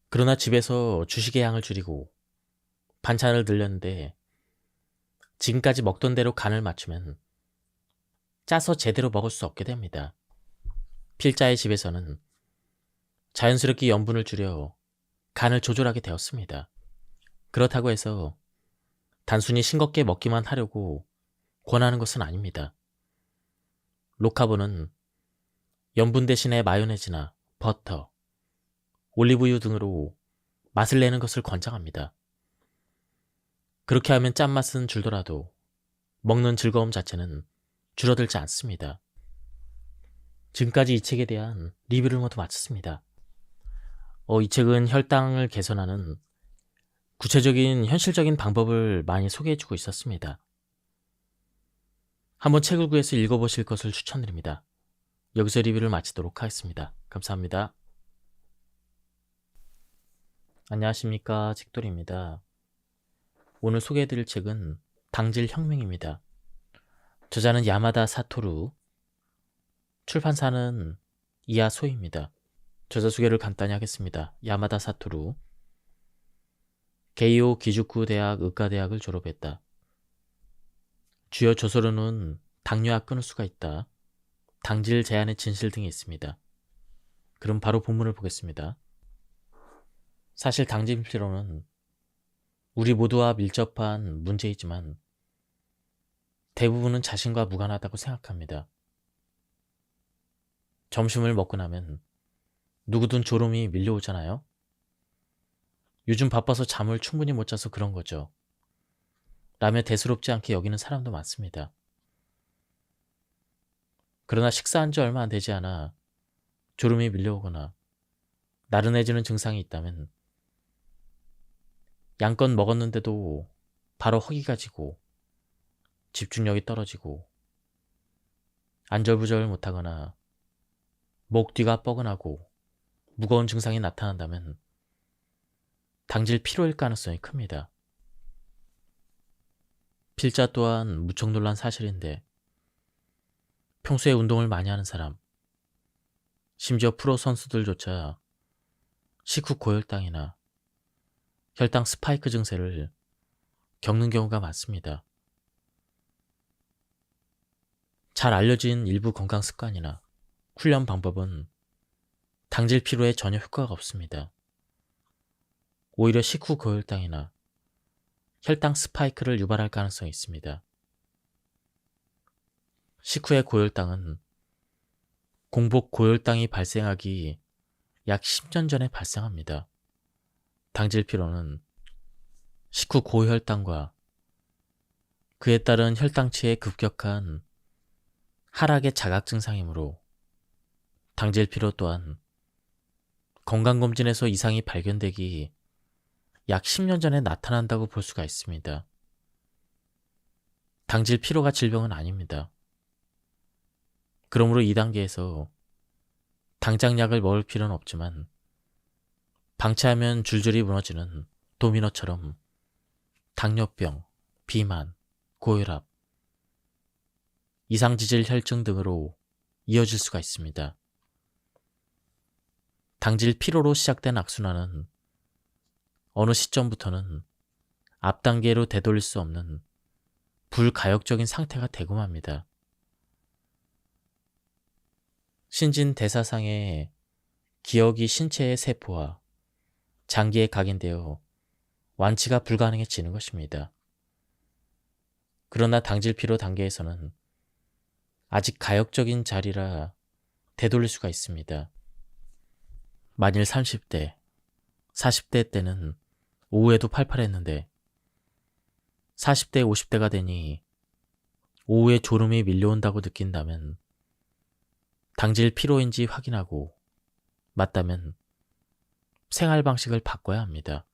그러나 집에서 주식의 양을 줄이고 반찬을 늘렸는데 지금까지 먹던 대로 간을 맞추면 짜서 제대로 먹을 수 없게 됩니다. 필자의 집에서는 자연스럽게 염분을 줄여 간을 조절하게 되었습니다. 그렇다고 해서 단순히 싱겁게 먹기만 하려고 권하는 것은 아닙니다. 로카보는 염분 대신에 마요네즈나 버터, 올리브유 등으로 맛을 내는 것을 권장합니다. 그렇게 하면 짠맛은 줄더라도 먹는 즐거움 자체는 줄어들지 않습니다. 지금까지 이 책에 대한 리뷰를 모두 마쳤습니다. 이 책은 혈당을 개선하는 구체적인 현실적인 방법을 많이 소개해주고 있었습니다. 한번 책을 구해서 읽어보실 것을 추천드립니다. 여기서 리뷰를 마치도록 하겠습니다. 감사합니다. 안녕하십니까, 책돌이입니다. 오늘 소개해드릴 책은 당질혁명입니다. 저자는 야마다 사토루, 출판사는 이하소입니다. 저자 소개를 간단히 하겠습니다. 야마다 사토루, 게이오 기주쿠 대학 의과대학을 졸업했다. 주요 저서로는 당뇨약 끊을 수가 있다, 당질 제한의 진실 등이 있습니다. 그럼 바로 본문을 보겠습니다. 사실 당질 피로는 우리 모두와 밀접한 문제이지만 대부분은 자신과 무관하다고 생각합니다. 점심을 먹고 나면 누구든 졸음이 밀려오잖아요. 요즘 바빠서 잠을 충분히 못 자서 그런 거죠. 라며 대수롭지 않게 여기는 사람도 많습니다. 그러나 식사한 지 얼마 안 되지 않아 졸음이 밀려오거나 나른해지는 증상이 있다면 양껏 먹었는데도 바로 허기가 지고 집중력이 떨어지고 안절부절 못하거나 목 뒤가 뻐근하고 무거운 증상이 나타난다면 당질 피로일 가능성이 큽니다. 필자 또한 무척 놀란 사실인데 평소에 운동을 많이 하는 사람, 심지어 프로 선수들조차 식후 고혈당이나 혈당 스파이크 증세를 겪는 경우가 많습니다. 잘 알려진 일부 건강 습관이나 훈련 방법은 당질 피로에 전혀 효과가 없습니다. 오히려 식후 고혈당이나 혈당 스파이크를 유발할 가능성이 있습니다. 식후의 고혈당은 공복 고혈당이 발생하기 약 10년 전에 발생합니다. 당질 피로는 식후 고혈당과 그에 따른 혈당치의 급격한 하락의 자각 증상이므로 당질 피로 또한 건강검진에서 이상이 발견되기 약 10년 전에 나타난다고 볼 수가 있습니다. 당질 피로가 질병은 아닙니다. 그러므로 2단계에서 당장 약을 먹을 필요는 없지만 방치하면 줄줄이 무너지는 도미노처럼 당뇨병, 비만, 고혈압, 이상지질 혈증 등으로 이어질 수가 있습니다. 당질 피로로 시작된 악순환은 어느 시점부터는 앞단계로 되돌릴 수 없는 불가역적인 상태가 되고 맙니다. 신진대사상의 기억이 신체의 세포와 장기에 각인되어 완치가 불가능해지는 것입니다. 그러나 당질 피로 단계에서는 아직 가역적인 자리라 되돌릴 수가 있습니다. 만일 30대, 40대 때는 오후에도 팔팔했는데 40대, 50대가 되니 오후에 졸음이 밀려온다고 느낀다면 당질 피로인지 확인하고 맞다면 생활 방식을 바꿔야 합니다.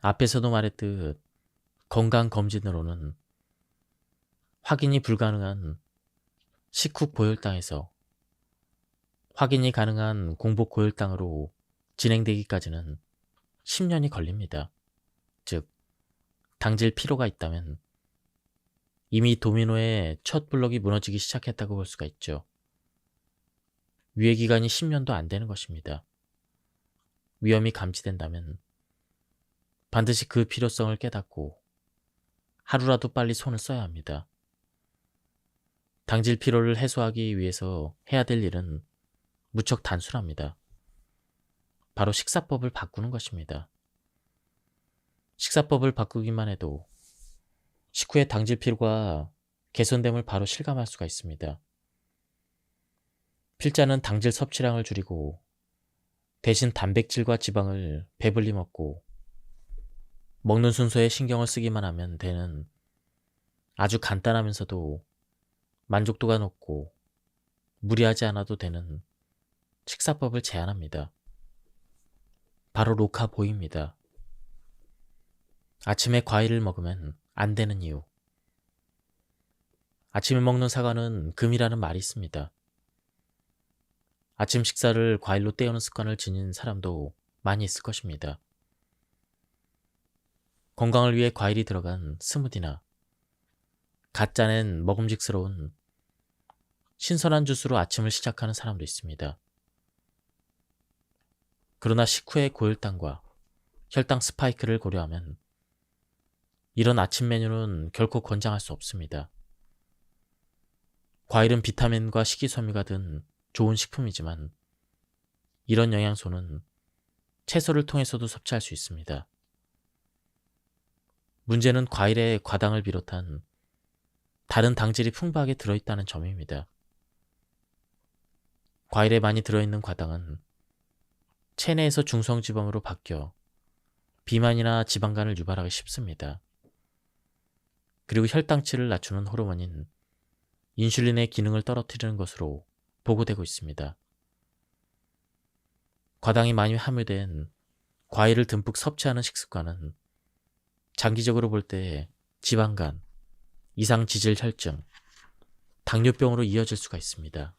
앞에서도 말했듯 건강검진으로는 확인이 불가능한 식후 고혈당에서 확인이 가능한 공복 고혈당으로 진행되기까지는 10년이 걸립니다. 즉, 당질 피로가 있다면 이미 도미노의 첫 블록이 무너지기 시작했다고 볼 수가 있죠. 유예기간이 10년도 안 되는 것입니다. 위험이 감지된다면 반드시 그 필요성을 깨닫고 하루라도 빨리 손을 써야 합니다. 당질 피로를 해소하기 위해서 해야 될 일은 무척 단순합니다. 바로 식사법을 바꾸는 것입니다. 식사법을 바꾸기만 해도 식후의 당질 피로가 개선됨을 바로 실감할 수가 있습니다. 필자는 당질 섭취량을 줄이고 대신 단백질과 지방을 배불리 먹고 먹는 순서에 신경을 쓰기만 하면 되는 아주 간단하면서도 만족도가 높고 무리하지 않아도 되는 식사법을 제안합니다. 바로 로카보이입니다. 아침에 과일을 먹으면 안 되는 이유. 아침에 먹는 사과는 금이라는 말이 있습니다. 아침 식사를 과일로 때우는 습관을 지닌 사람도 많이 있을 것입니다. 건강을 위해 과일이 들어간 스무디나 갓 짜낸 먹음직스러운 신선한 주스로 아침을 시작하는 사람도 있습니다. 그러나 식후의 고혈당과 혈당 스파이크를 고려하면 이런 아침 메뉴는 결코 권장할 수 없습니다. 과일은 비타민과 식이섬유가 든 좋은 식품이지만 이런 영양소는 채소를 통해서도 섭취할 수 있습니다. 문제는 과일에 과당을 비롯한 다른 당질이 풍부하게 들어있다는 점입니다. 과일에 많이 들어있는 과당은 체내에서 중성지방으로 바뀌어 비만이나 지방간을 유발하기 쉽습니다. 그리고 혈당치를 낮추는 호르몬인 인슐린의 기능을 떨어뜨리는 것으로 보고되고 있습니다. 과당이 많이 함유된 과일을 듬뿍 섭취하는 식습관은 장기적으로 볼 때 지방간, 이상지질 혈증, 당뇨병으로 이어질 수가 있습니다.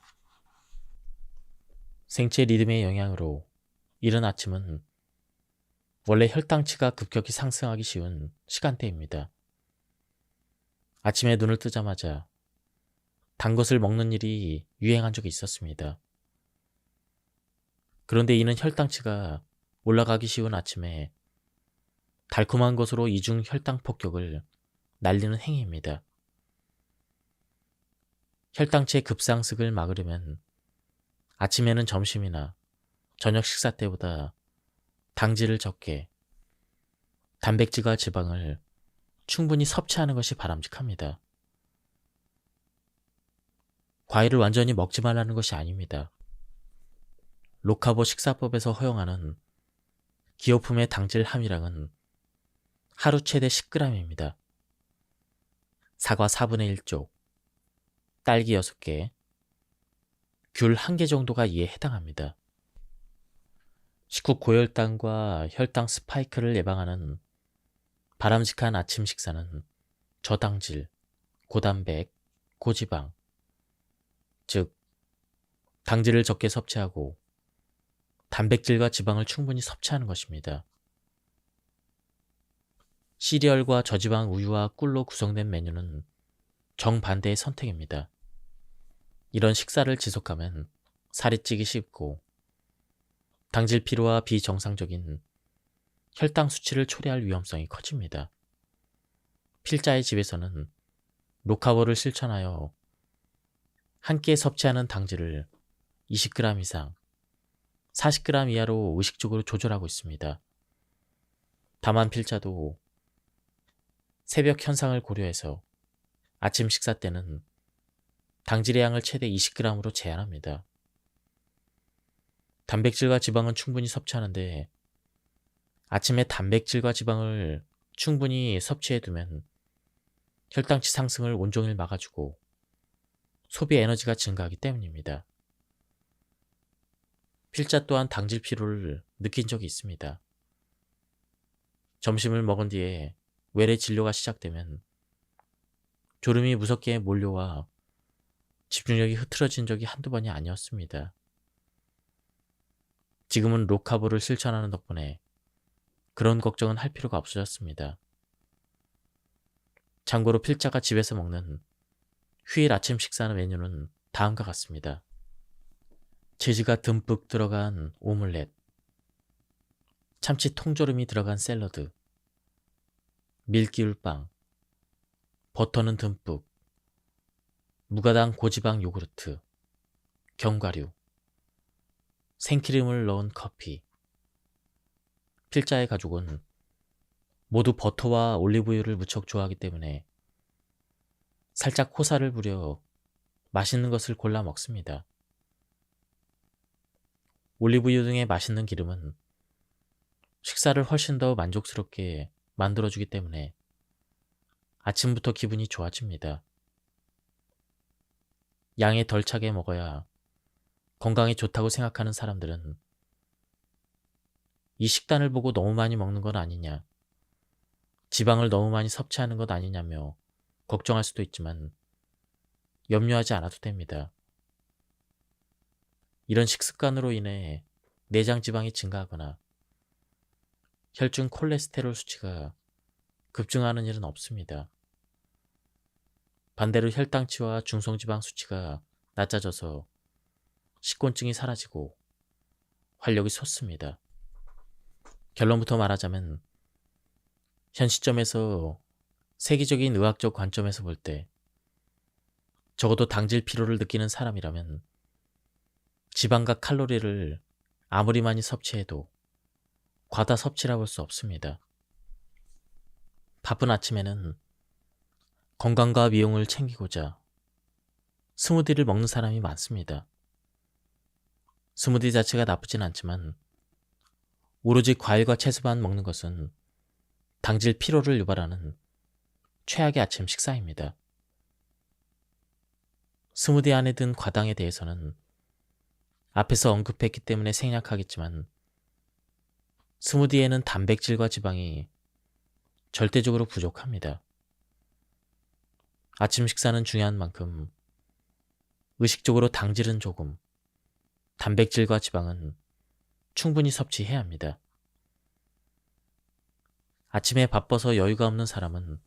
생체 리듬의 영향으로 이른 아침은 원래 혈당치가 급격히 상승하기 쉬운 시간대입니다. 아침에 눈을 뜨자마자 단 것을 먹는 일이 유행한 적이 있었습니다. 그런데 이는 혈당치가 올라가기 쉬운 아침에 달콤한 것으로 이중 혈당 폭격을 날리는 행위입니다. 혈당치의 급상승을 막으려면 아침에는 점심이나 저녁 식사 때보다 당질을 적게 단백질과 지방을 충분히 섭취하는 것이 바람직합니다. 과일을 완전히 먹지 말라는 것이 아닙니다. 로카보 식사법에서 허용하는 기호품의 당질 함유량은 하루 최대 10g입니다. 사과 4분의 1쪽, 딸기 6개, 귤 1개 정도가 이에 해당합니다. 식후 고혈당과 혈당 스파이크를 예방하는 바람직한 아침 식사는 저당질, 고단백, 고지방, 즉 당질을 적게 섭취하고 단백질과 지방을 충분히 섭취하는 것입니다. 시리얼과 저지방 우유와 꿀로 구성된 메뉴는 정반대의 선택입니다. 이런 식사를 지속하면 살이 찌기 쉽고 당질 피로와 비정상적인 혈당 수치를 초래할 위험성이 커집니다. 필자의 집에서는 로카보를 실천하여 한 끼에 섭취하는 당질을 20g 이상, 40g 이하로 의식적으로 조절하고 있습니다. 다만 필자도 새벽 현상을 고려해서 아침 식사 때는 당질의 양을 최대 20g으로 제한합니다. 단백질과 지방은 충분히 섭취하는데 아침에 단백질과 지방을 충분히 섭취해두면 혈당치 상승을 온종일 막아주고 소비 에너지가 증가하기 때문입니다. 필자 또한 당질 피로를 느낀 적이 있습니다. 점심을 먹은 뒤에 외래 진료가 시작되면 졸음이 무섭게 몰려와 집중력이 흐트러진 적이 한두 번이 아니었습니다. 지금은 로카보를 실천하는 덕분에 그런 걱정은 할 필요가 없어졌습니다. 참고로 필자가 집에서 먹는 휴일 아침 식사 메뉴는 다음과 같습니다. 치즈가 듬뿍 들어간 오믈렛, 참치 통조림이 들어간 샐러드, 밀기울빵, 버터는 듬뿍, 무가당 고지방 요구르트, 견과류, 생크림을 넣은 커피. 필자의 가족은 모두 버터와 올리브유를 무척 좋아하기 때문에 살짝 호사를 부려 맛있는 것을 골라 먹습니다. 올리브유 등의 맛있는 기름은 식사를 훨씬 더 만족스럽게 만들어주기 때문에 아침부터 기분이 좋아집니다. 양이 덜 차게 먹어야 건강에 좋다고 생각하는 사람들은 이 식단을 보고 너무 많이 먹는 건 아니냐, 지방을 너무 많이 섭취하는 것 아니냐며 걱정할 수도 있지만 염려하지 않아도 됩니다. 이런 식습관으로 인해 내장 지방이 증가하거나 혈중 콜레스테롤 수치가 급증하는 일은 없습니다. 반대로 혈당치와 중성지방 수치가 낮아져서 식곤증이 사라지고 활력이 솟습니다. 결론부터 말하자면 현 시점에서 세계적인 의학적 관점에서 볼 때 적어도 당질 피로를 느끼는 사람이라면 지방과 칼로리를 아무리 많이 섭취해도 과다 섭취라 볼 수 없습니다. 바쁜 아침에는 건강과 미용을 챙기고자 스무디를 먹는 사람이 많습니다. 스무디 자체가 나쁘진 않지만 오로지 과일과 채소만 먹는 것은 당질 피로를 유발하는 최악의 아침 식사입니다. 스무디 안에 든 과당에 대해서는 앞에서 언급했기 때문에 생략하겠지만 스무디에는 단백질과 지방이 절대적으로 부족합니다. 아침 식사는 중요한 만큼 의식적으로 당질은 조금, 단백질과 지방은 충분히 섭취해야 합니다. 아침에 바빠서 여유가 없는 사람은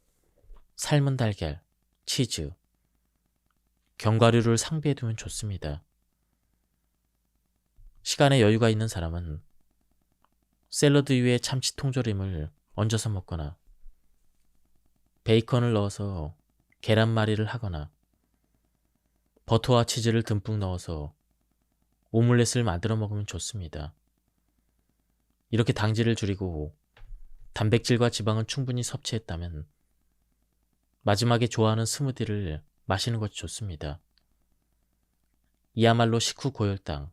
삶은 달걀, 치즈, 견과류를 상비해두면 좋습니다. 시간에 여유가 있는 사람은 샐러드 위에 참치 통조림을 얹어서 먹거나 베이컨을 넣어서 계란말이를 하거나 버터와 치즈를 듬뿍 넣어서 오믈렛을 만들어 먹으면 좋습니다. 이렇게 당질을 줄이고 단백질과 지방을 충분히 섭취했다면 마지막에 좋아하는 스무디를 마시는 것이 좋습니다. 이야말로 식후 고혈당,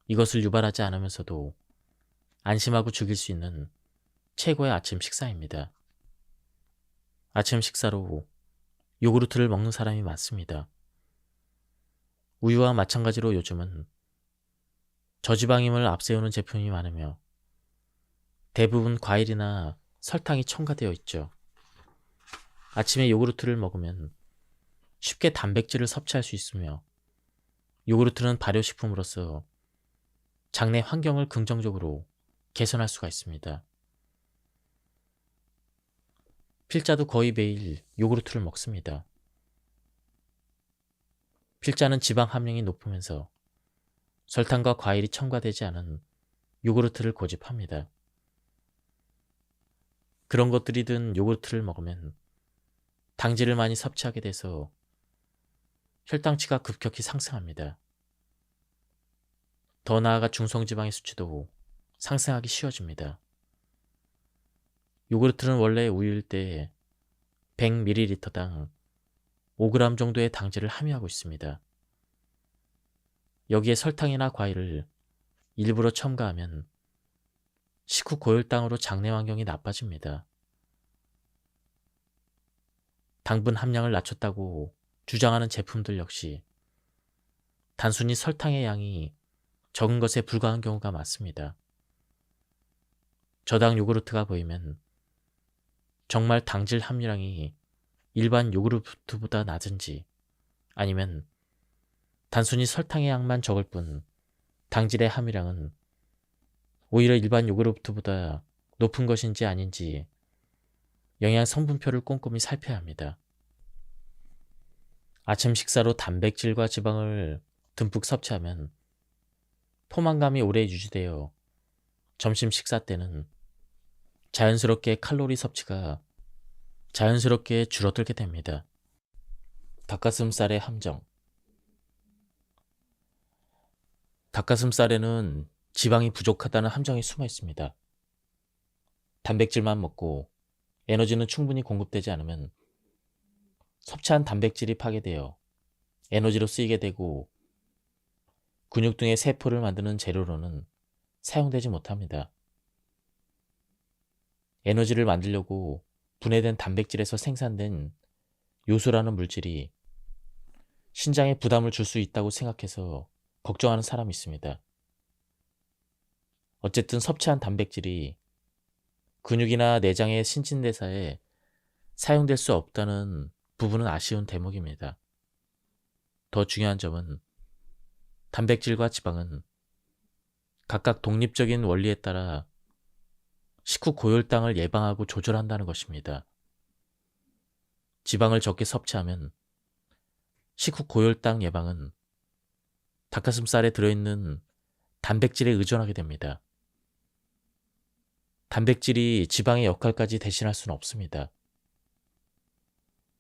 이것을 유발하지 않으면서도 안심하고 죽일 수 있는 최고의 아침 식사입니다. 아침 식사로 요구르트를 먹는 사람이 많습니다. 우유와 마찬가지로 요즘은 저지방임을 앞세우는 제품이 많으며 대부분 과일이나 설탕이 첨가되어 있죠. 아침에 요구르트를 먹으면 쉽게 단백질을 섭취할 수 있으며 요구르트는 발효식품으로서 장내 환경을 긍정적으로 개선할 수가 있습니다. 필자도 거의 매일 요구르트를 먹습니다. 필자는 지방 함량이 높으면서 설탕과 과일이 첨가되지 않은 요구르트를 고집합니다. 그런 것들이 든 요구르트를 먹으면 당질을 많이 섭취하게 돼서 혈당치가 급격히 상승합니다. 더 나아가 중성지방의 수치도 상승하기 쉬워집니다. 요구르트는 원래 우유일 때 100ml당 5g 정도의 당질을 함유하고 있습니다. 여기에 설탕이나 과일을 일부러 첨가하면 식후 고혈당으로 장내 환경이 나빠집니다. 당분 함량을 낮췄다고 주장하는 제품들 역시 단순히 설탕의 양이 적은 것에 불과한 경우가 많습니다. 저당 요구르트가 보이면 정말 당질 함유량이 일반 요구르트보다 낮은지 아니면 단순히 설탕의 양만 적을 뿐 당질의 함유량은 오히려 일반 요구르트보다 높은 것인지 아닌지 영양 성분표를 꼼꼼히 살펴야 합니다. 아침 식사로 단백질과 지방을 듬뿍 섭취하면 포만감이 오래 유지되어 점심 식사 때는 자연스럽게 칼로리 섭취가 자연스럽게 줄어들게 됩니다. 닭가슴살의 함정. 닭가슴살에는 지방이 부족하다는 함정이 숨어 있습니다. 단백질만 먹고 에너지는 충분히 공급되지 않으면 섭취한 단백질이 파괴되어 에너지로 쓰이게 되고 근육 등의 세포를 만드는 재료로는 사용되지 못합니다. 에너지를 만들려고 분해된 단백질에서 생산된 요소라는 물질이 신장에 부담을 줄 수 있다고 생각해서 걱정하는 사람이 있습니다. 어쨌든 섭취한 단백질이 근육이나 내장의 신진대사에 사용될 수 없다는 부분은 아쉬운 대목입니다. 더 중요한 점은 단백질과 지방은 각각 독립적인 원리에 따라 식후 고혈당을 예방하고 조절한다는 것입니다. 지방을 적게 섭취하면 식후 고혈당 예방은 닭가슴살에 들어있는 단백질에 의존하게 됩니다. 단백질이 지방의 역할까지 대신할 수는 없습니다.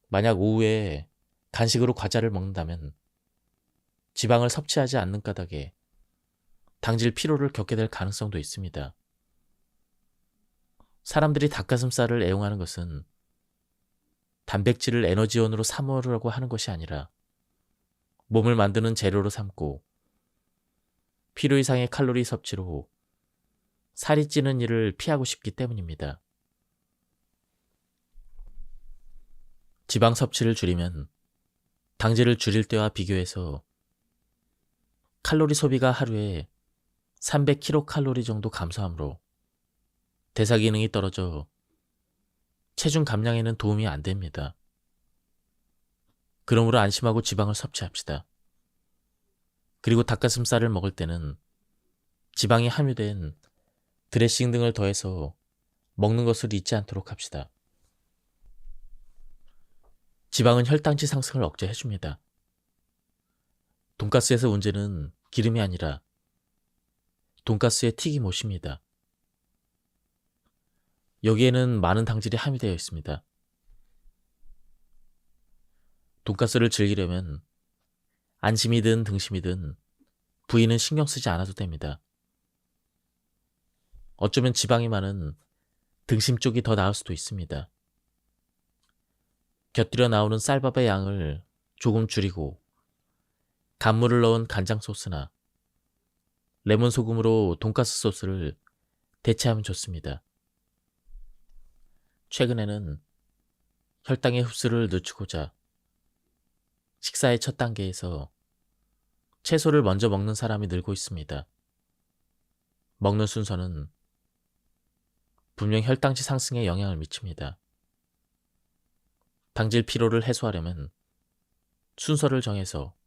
만약 오후에 간식으로 과자를 먹는다면 지방을 섭취하지 않는 까닭에 당질 피로를 겪게 될 가능성도 있습니다. 사람들이 닭가슴살을 애용하는 것은 단백질을 에너지원으로 삼으려고 하는 것이 아니라 몸을 만드는 재료로 삼고 필요 이상의 칼로리 섭취로 살이 찌는 일을 피하고 싶기 때문입니다. 지방 섭취를 줄이면 당질을 줄일 때와 비교해서 칼로리 소비가 하루에 300kcal 정도 감소하므로 대사 기능이 떨어져 체중 감량에는 도움이 안 됩니다. 그러므로 안심하고 지방을 섭취합시다. 그리고 닭가슴살을 먹을 때는 지방이 함유된 드레싱 등을 더해서 먹는 것을 잊지 않도록 합시다. 지방은 혈당치 상승을 억제해줍니다. 돈가스에서 문제는 기름이 아니라 돈가스의 튀김옷입니다. 여기에는 많은 당질이 함유되어 있습니다. 돈가스를 즐기려면 안심이든 등심이든 부위는 신경 쓰지 않아도 됩니다. 어쩌면 지방이 많은 등심 쪽이 더 나을 수도 있습니다. 곁들여 나오는 쌀밥의 양을 조금 줄이고 간물을 넣은 간장 소스나 레몬 소금으로 돈가스 소스를 대체하면 좋습니다. 최근에는 혈당의 흡수를 늦추고자 식사의 첫 단계에서 채소를 먼저 먹는 사람이 늘고 있습니다. 먹는 순서는 분명 혈당치 상승에 영향을 미칩니다. 당질 피로를 해소하려면 순서를 정해서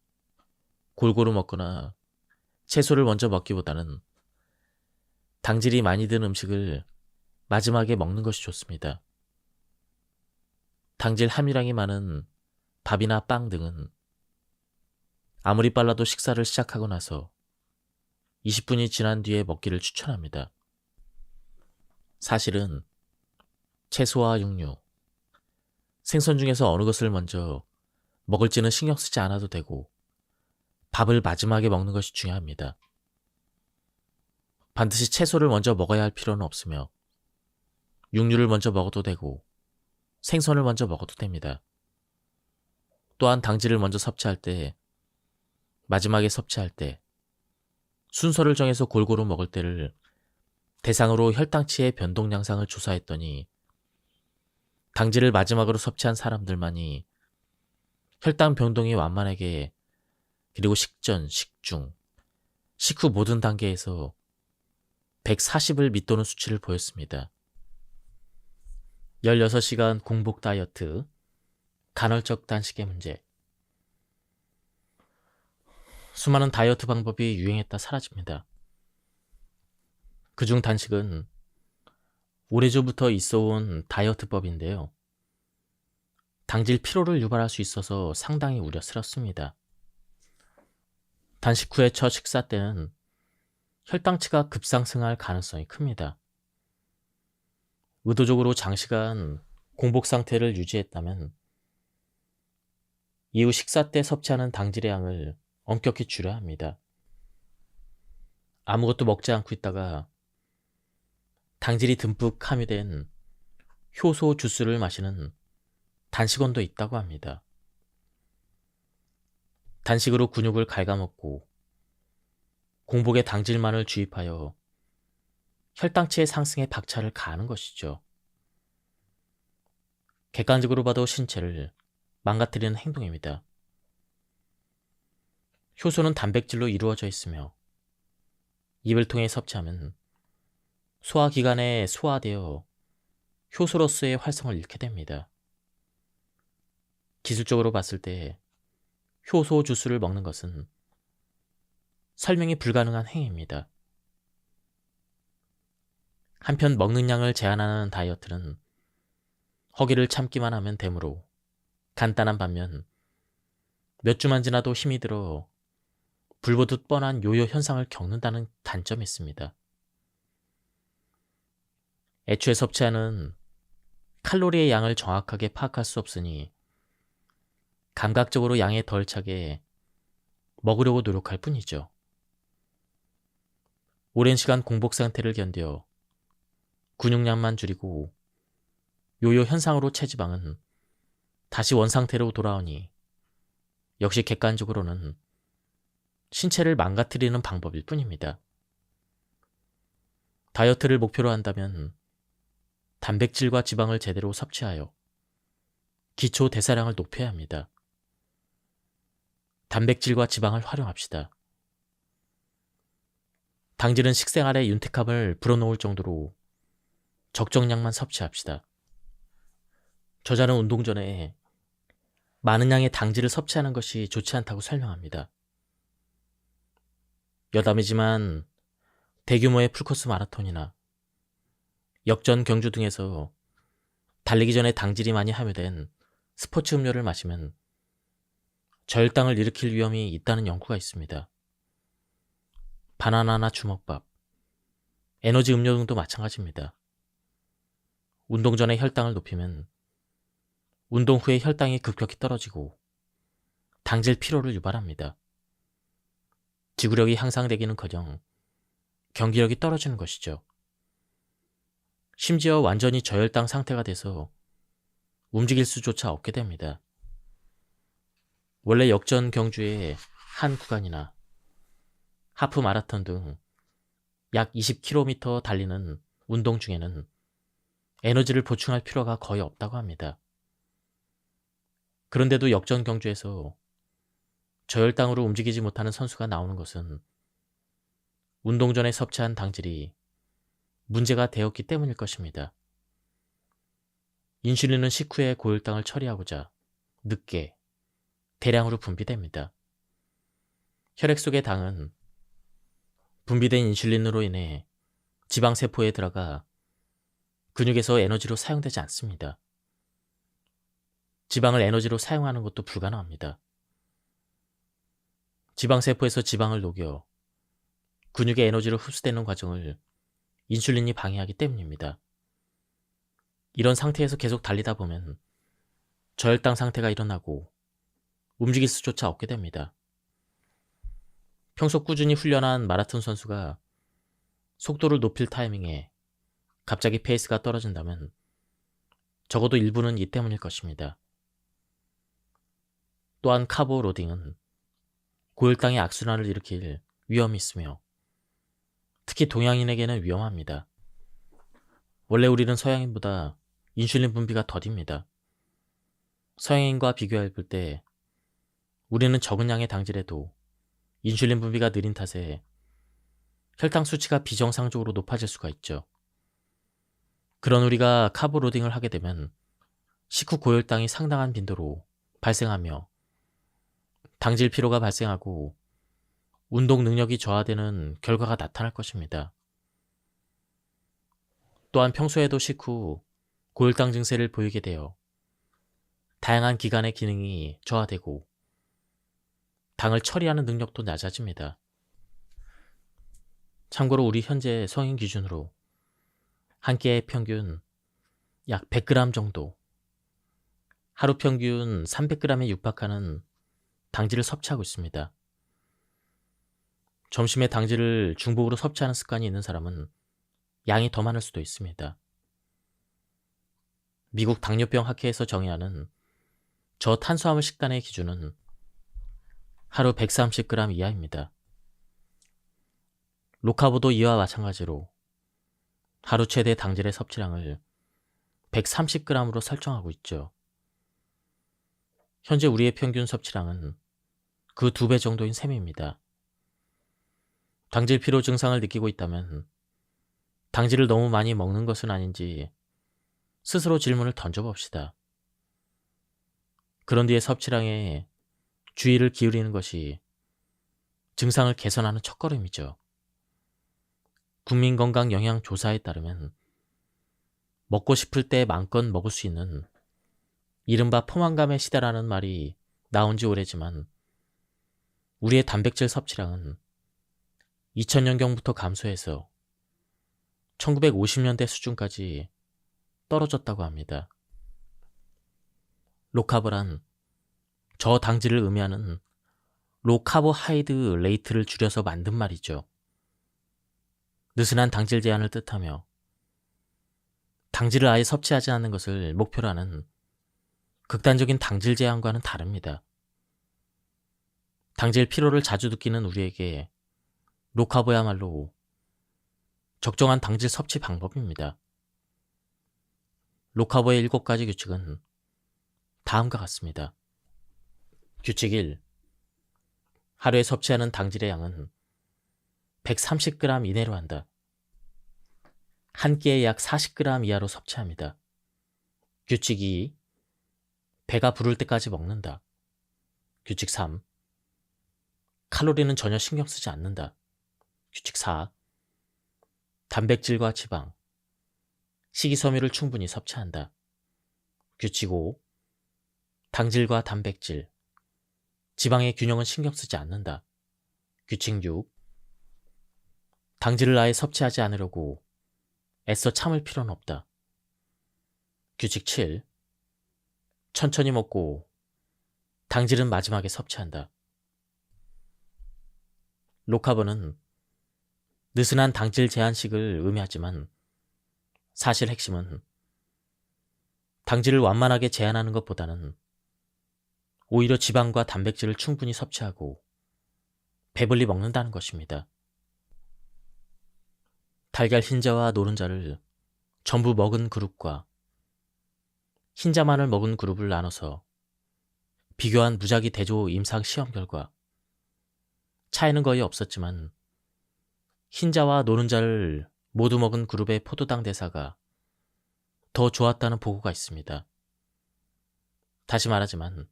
골고루 먹거나 채소를 먼저 먹기보다는 당질이 많이 든 음식을 마지막에 먹는 것이 좋습니다. 당질 함유량이 많은 밥이나 빵 등은 아무리 빨라도 식사를 시작하고 나서 20분이 지난 뒤에 먹기를 추천합니다. 사실은 채소와 육류, 생선 중에서 어느 것을 먼저 먹을지는 신경 쓰지 않아도 되고 밥을 마지막에 먹는 것이 중요합니다. 반드시 채소를 먼저 먹어야 할 필요는 없으며 육류를 먼저 먹어도 되고 생선을 먼저 먹어도 됩니다. 또한 당질을 먼저 섭취할 때, 마지막에 섭취할 때, 순서를 정해서 골고루 먹을 때를 대상으로 혈당치의 변동 양상을 조사했더니 당질을 마지막으로 섭취한 사람들만이 혈당 변동이 완만하게 그리고 식전, 식중, 식후 모든 단계에서 140을 밑도는 수치를 보였습니다. 16시간 공복 다이어트, 간헐적 단식의 문제. 수많은 다이어트 방법이 유행했다 사라집니다. 그중 단식은 오래전부터 있어온 다이어트법인데요. 당질 피로를 유발할 수 있어서 상당히 우려스럽습니다. 단식 후의 첫 식사 때는 혈당치가 급상승할 가능성이 큽니다. 의도적으로 장시간 공복 상태를 유지했다면 이후 식사 때 섭취하는 당질의 양을 엄격히 줄여야 합니다. 아무것도 먹지 않고 있다가 당질이 듬뿍 함유된 효소 주스를 마시는 단식원도 있다고 합니다. 단식으로 근육을 갉아먹고 공복에 당질만을 주입하여 혈당치의 상승에 박차를 가하는 것이죠. 객관적으로 봐도 신체를 망가뜨리는 행동입니다. 효소는 단백질로 이루어져 있으며 입을 통해 섭취하면 소화기관에 소화되어 효소로서의 활성을 잃게 됩니다. 기술적으로 봤을 때 효소 주스를 먹는 것은 설명이 불가능한 행위입니다. 한편 먹는 양을 제한하는 다이어트는 허기를 참기만 하면 되므로 간단한 반면 몇 주만 지나도 힘이 들어 불보듯 뻔한 요요 현상을 겪는다는 단점이 있습니다. 애초에 섭취하는 칼로리의 양을 정확하게 파악할 수 없으니 감각적으로 양에 덜 차게 먹으려고 노력할 뿐이죠. 오랜 시간 공복 상태를 견뎌 근육량만 줄이고 요요 현상으로 체지방은 다시 원상태로 돌아오니 역시 객관적으로는 신체를 망가뜨리는 방법일 뿐입니다. 다이어트를 목표로 한다면 단백질과 지방을 제대로 섭취하여 기초 대사량을 높여야 합니다. 단백질과 지방을 활용합시다. 당질은 식생활에 윤택함을 불어넣을 정도로 적정량만 섭취합시다. 저자는 운동 전에 많은 양의 당질을 섭취하는 것이 좋지 않다고 설명합니다. 여담이지만 대규모의 풀코스 마라톤이나 역전 경주 등에서 달리기 전에 당질이 많이 함유된 스포츠 음료를 마시면 저혈당을 일으킬 위험이 있다는 연구가 있습니다. 바나나나 주먹밥, 에너지 음료 등도 마찬가지입니다. 운동 전에 혈당을 높이면 운동 후에 혈당이 급격히 떨어지고 당질 피로를 유발합니다. 지구력이 향상되기는커녕 경기력이 떨어지는 것이죠. 심지어 완전히 저혈당 상태가 돼서 움직일 수조차 없게 됩니다. 원래 역전 경주의 한 구간이나 하프 마라톤 등 약 20km 달리는 운동 중에는 에너지를 보충할 필요가 거의 없다고 합니다. 그런데도 역전 경주에서 저혈당으로 움직이지 못하는 선수가 나오는 것은 운동 전에 섭취한 당질이 문제가 되었기 때문일 것입니다. 인슐린은 식후에 고혈당을 처리하고자 늦게 대량으로 분비됩니다. 혈액 속의 당은 분비된 인슐린으로 인해 지방세포에 들어가 근육에서 에너지로 사용되지 않습니다. 지방을 에너지로 사용하는 것도 불가능합니다. 지방세포에서 지방을 녹여 근육의 에너지로 흡수되는 과정을 인슐린이 방해하기 때문입니다. 이런 상태에서 계속 달리다 보면 저혈당 상태가 일어나고 움직일 수조차 없게 됩니다. 평소 꾸준히 훈련한 마라톤 선수가 속도를 높일 타이밍에 갑자기 페이스가 떨어진다면 적어도 일부는 이 때문일 것입니다. 또한 카보 로딩은 고혈당의 악순환을 일으킬 위험이 있으며 특히 동양인에게는 위험합니다. 원래 우리는 서양인보다 인슐린 분비가 더딥니다. 서양인과 비교해 볼 때 우리는 적은 양의 당질에도 인슐린 분비가 느린 탓에 혈당 수치가 비정상적으로 높아질 수가 있죠. 그런 우리가 카보 로딩을 하게 되면 식후 고혈당이 상당한 빈도로 발생하며 당질 피로가 발생하고 운동 능력이 저하되는 결과가 나타날 것입니다. 또한 평소에도 식후 고혈당 증세를 보이게 되어 다양한 기관의 기능이 저하되고 당을 처리하는 능력도 낮아집니다. 참고로 우리 현재 성인 기준으로 한 끼의 평균 약 100g 정도, 하루 평균 300g에 육박하는 당질을 섭취하고 있습니다. 점심에 당질을 중복으로 섭취하는 습관이 있는 사람은 양이 더 많을 수도 있습니다. 미국 당뇨병 학회에서 정의하는 저탄수화물 식단의 기준은 하루 130g 이하입니다. 로카보도 이와 마찬가지로 하루 최대 당질의 섭취량을 130g으로 설정하고 있죠. 현재 우리의 평균 섭취량은 그 2배 정도인 셈입니다. 당질 피로 증상을 느끼고 있다면 당질을 너무 많이 먹는 것은 아닌지 스스로 질문을 던져봅시다. 그런 뒤에 섭취량에 주의를 기울이는 것이 증상을 개선하는 첫걸음이죠. 국민건강영양조사에 따르면 먹고 싶을 때 마음껏 먹을 수 있는 이른바 포만감의 시대라는 말이 나온 지 오래지만 우리의 단백질 섭취량은 2000년경부터 감소해서 1950년대 수준까지 떨어졌다고 합니다. 로카보란 저당질을 의미하는 로카보하이드 레이트를 줄여서 만든 말이죠. 느슨한 당질 제한을 뜻하며 당질을 아예 섭취하지 않는 것을 목표로 하는 극단적인 당질 제한과는 다릅니다. 당질 피로를 자주 느끼는 우리에게 로카보야말로 적정한 당질 섭취 방법입니다. 로카보의 7가지 규칙은 다음과 같습니다. 규칙 1. 하루에 섭취하는 당질의 양은 130g 이내로 한다. 한 끼에 약 40g 이하로 섭취합니다. 규칙 2. 배가 부를 때까지 먹는다. 규칙 3. 칼로리는 전혀 신경 쓰지 않는다. 규칙 4. 단백질과 지방, 식이섬유를 충분히 섭취한다. 규칙 5. 당질과 단백질, 지방의 균형은 신경 쓰지 않는다. 규칙 6. 당질을 아예 섭취하지 않으려고 애써 참을 필요는 없다. 규칙 7. 천천히 먹고 당질은 마지막에 섭취한다. 로카보는 느슨한 당질 제한식을 의미하지만 사실 핵심은 당질을 완만하게 제한하는 것보다는 오히려 지방과 단백질을 충분히 섭취하고 배불리 먹는다는 것입니다. 달걀 흰자와 노른자를 전부 먹은 그룹과 흰자만을 먹은 그룹을 나눠서 비교한 무작위 대조 임상 시험 결과 차이는 거의 없었지만 흰자와 노른자를 모두 먹은 그룹의 포도당 대사가 더 좋았다는 보고가 있습니다. 다시 말하지만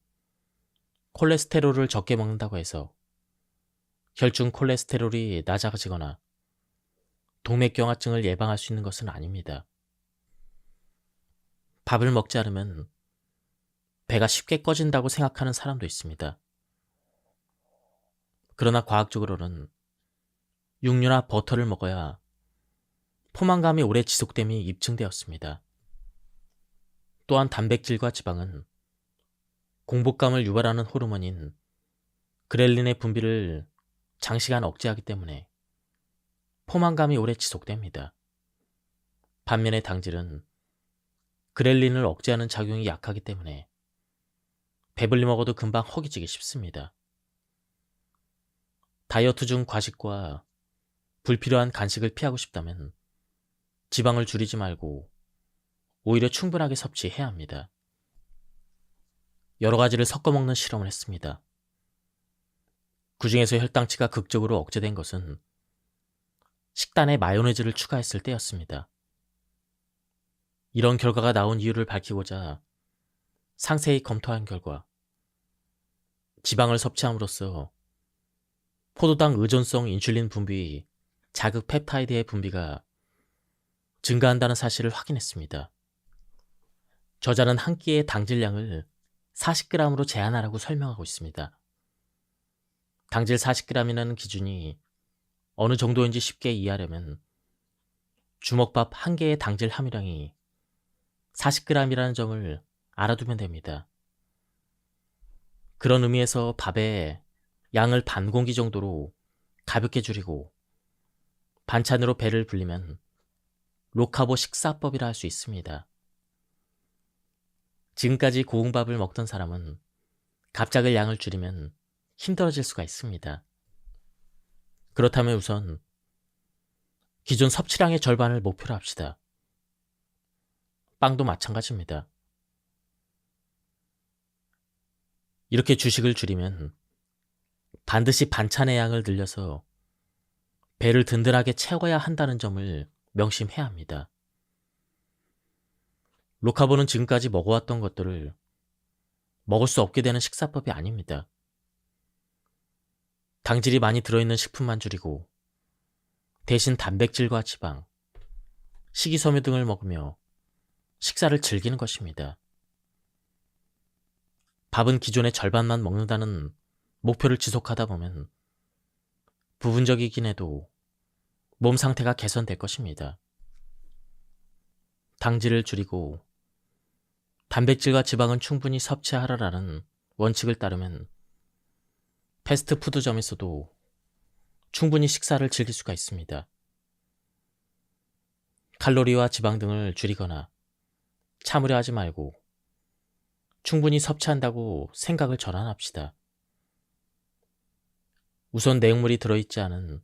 콜레스테롤을 적게 먹는다고 해서 혈중 콜레스테롤이 낮아지거나 동맥경화증을 예방할 수 있는 것은 아닙니다. 밥을 먹지 않으면 배가 쉽게 꺼진다고 생각하는 사람도 있습니다. 그러나 과학적으로는 육류나 버터를 먹어야 포만감이 오래 지속됨이 입증되었습니다. 또한 단백질과 지방은 공복감을 유발하는 호르몬인 그렐린의 분비를 장시간 억제하기 때문에 포만감이 오래 지속됩니다. 반면에 당질은 그렐린을 억제하는 작용이 약하기 때문에 배불리 먹어도 금방 허기지기 쉽습니다. 다이어트 중 과식과 불필요한 간식을 피하고 싶다면 지방을 줄이지 말고 오히려 충분하게 섭취해야 합니다. 여러 가지를 섞어 먹는 실험을 했습니다. 그 중에서 혈당치가 극적으로 억제된 것은 식단에 마요네즈를 추가했을 때였습니다. 이런 결과가 나온 이유를 밝히고자 상세히 검토한 결과 지방을 섭취함으로써 포도당 의존성 인슐린 분비 자극 펩타이드의 분비가 증가한다는 사실을 확인했습니다. 저자는 한 끼의 당질량을 40g으로 제한하라고 설명하고 있습니다. 당질 40g이라는 기준이 어느 정도인지 쉽게 이해하려면 주먹밥 한 개의 당질 함유량이 40g이라는 점을 알아두면 됩니다. 그런 의미에서 밥에 양을 반 공기 정도로 가볍게 줄이고 반찬으로 배를 불리면 로카보 식사법이라 할 수 있습니다. 지금까지 고궁밥을 먹던 사람은 갑작을 양을 줄이면 힘들어질 수가 있습니다. 그렇다면 우선 기존 섭취량의 절반을 목표로 합시다. 빵도 마찬가지입니다. 이렇게 주식을 줄이면 반드시 반찬의 양을 늘려서 배를 든든하게 채워야 한다는 점을 명심해야 합니다. 로카보는 지금까지 먹어왔던 것들을 먹을 수 없게 되는 식사법이 아닙니다. 당질이 많이 들어있는 식품만 줄이고 대신 단백질과 지방, 식이섬유 등을 먹으며 식사를 즐기는 것입니다. 밥은 기존의 절반만 먹는다는 목표를 지속하다 보면 부분적이긴 해도 몸 상태가 개선될 것입니다. 당질을 줄이고 단백질과 지방은 충분히 섭취하라라는 원칙을 따르면 패스트푸드점에서도 충분히 식사를 즐길 수가 있습니다. 칼로리와 지방 등을 줄이거나 참으려 하지 말고 충분히 섭취한다고 생각을 전환합시다. 우선 내용물이 들어있지 않은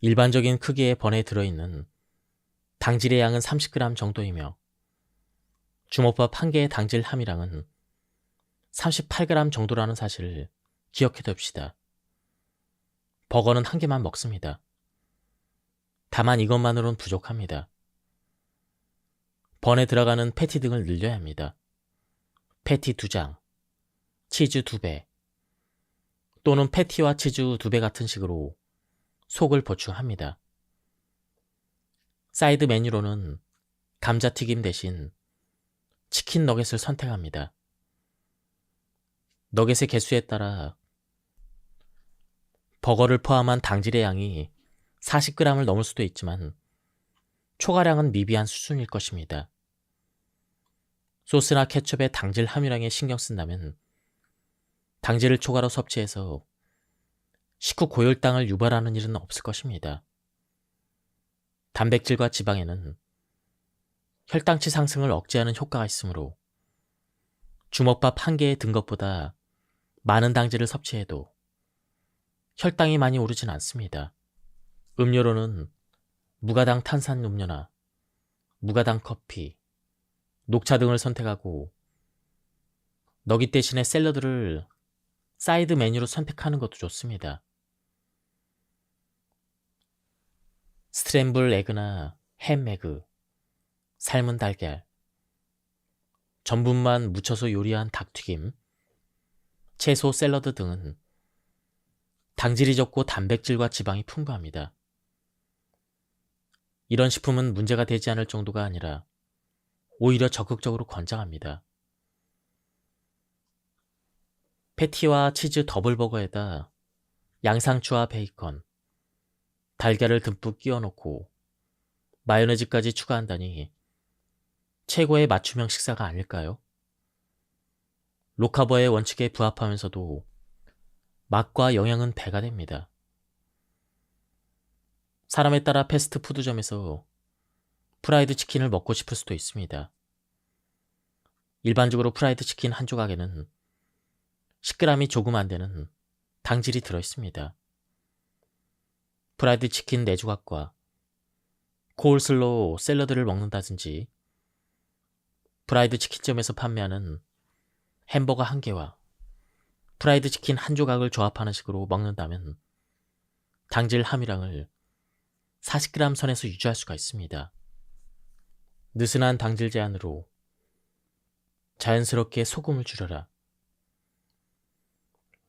일반적인 크기의 번에 들어있는 당질의 양은 30g 정도이며 주먹밥 1개의 당질 함유량은 38g 정도라는 사실을 기억해 둡시다. 버거는 1개만 먹습니다. 다만 이것만으로는 부족합니다. 번에 들어가는 패티 등을 늘려야 합니다. 패티 2장, 치즈 2배, 또는 패티와 치즈 2배 같은 식으로 속을 보충합니다. 사이드 메뉴로는 감자튀김 대신 치킨 너겟을 선택합니다. 너겟의 개수에 따라 버거를 포함한 당질의 양이 40g을 넘을 수도 있지만 초과량은 미비한 수준일 것입니다. 소스나 케첩의 당질 함유량에 신경 쓴다면 당질을 초과로 섭취해서 식후 고혈당을 유발하는 일은 없을 것입니다. 단백질과 지방에는 혈당치 상승을 억제하는 효과가 있으므로 주먹밥 1개에 든 것보다 많은 당질을 섭취해도 혈당이 많이 오르진 않습니다. 음료로는 무가당 탄산음료나 무가당 커피, 녹차 등을 선택하고 너깃 대신에 샐러드를 사이드 메뉴로 선택하는 것도 좋습니다. 스트램블 에그나 햄 에그, 삶은 달걀, 전분만 묻혀서 요리한 닭튀김, 채소 샐러드 등은 당질이 적고 단백질과 지방이 풍부합니다. 이런 식품은 문제가 되지 않을 정도가 아니라 오히려 적극적으로 권장합니다. 패티와 치즈 더블버거에다 양상추와 베이컨, 달걀을 듬뿍 끼워 넣고 마요네즈까지 추가한다니 최고의 맞춤형 식사가 아닐까요? 로카버의 원칙에 부합하면서도 맛과 영양은 배가 됩니다. 사람에 따라 패스트푸드점에서 프라이드 치킨을 먹고 싶을 수도 있습니다. 일반적으로 프라이드 치킨 한 조각에는 10g이 조금 안 되는 당질이 들어있습니다. 프라이드 치킨 4조각과 코울슬로우 샐러드를 먹는다든지 프라이드 치킨점에서 판매하는 햄버거 1개와 프라이드 치킨 한 조각을 조합하는 식으로 먹는다면 당질 함유량을 40g 선에서 유지할 수가 있습니다. 느슨한 당질 제한으로 자연스럽게 소금을 줄여라.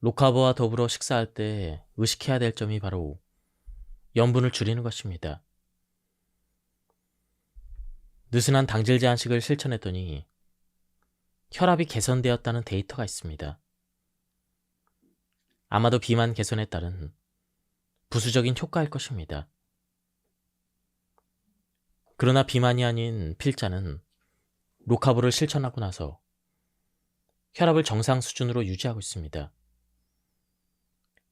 로카보와 더불어 식사할 때 의식해야 될 점이 바로 염분을 줄이는 것입니다. 느슨한 당질 제한식을 실천했더니 혈압이 개선되었다는 데이터가 있습니다. 아마도 비만 개선에 따른 부수적인 효과일 것입니다. 그러나 비만이 아닌 필자는 로카보를 실천하고 나서 혈압을 정상 수준으로 유지하고 있습니다.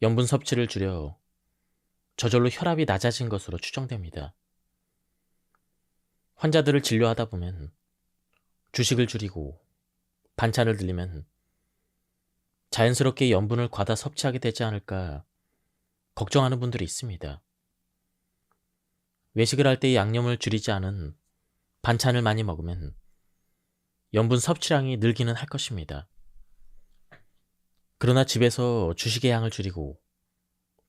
염분 섭취를 줄여 저절로 혈압이 낮아진 것으로 추정됩니다. 환자들을 진료하다 보면 주식을 줄이고 반찬을 들리면 자연스럽게 염분을 과다 섭취하게 되지 않을까 걱정하는 분들이 있습니다. 외식을 할 때 양념을 줄이지 않은 반찬을 많이 먹으면 염분 섭취량이 늘기는 할 것입니다. 그러나 집에서 주식의 양을 줄이고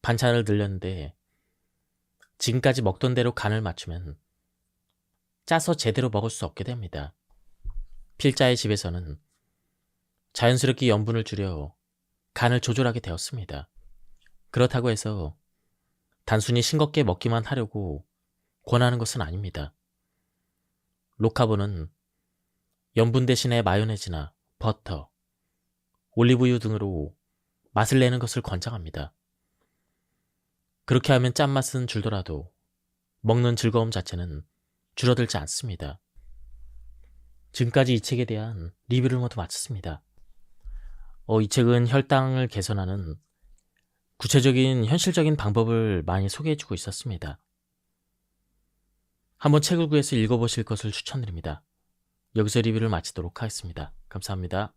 반찬을 늘렸는데 지금까지 먹던 대로 간을 맞추면 짜서 제대로 먹을 수 없게 됩니다. 필자의 집에서는 자연스럽게 염분을 줄여 간을 조절하게 되었습니다. 그렇다고 해서 단순히 싱겁게 먹기만 하려고 권하는 것은 아닙니다. 로카보는 염분 대신에 마요네즈나 버터, 올리브유 등으로 맛을 내는 것을 권장합니다. 그렇게 하면 짠맛은 줄더라도 먹는 즐거움 자체는 줄어들지 않습니다. 지금까지 이 책에 대한 리뷰를 모두 마쳤습니다. 이 책은 혈당을 개선하는 구체적인 현실적인 방법을 많이 소개해주고 있었습니다. 한번 책을 구해서 읽어보실 것을 추천드립니다. 여기서 리뷰를 마치도록 하겠습니다. 감사합니다.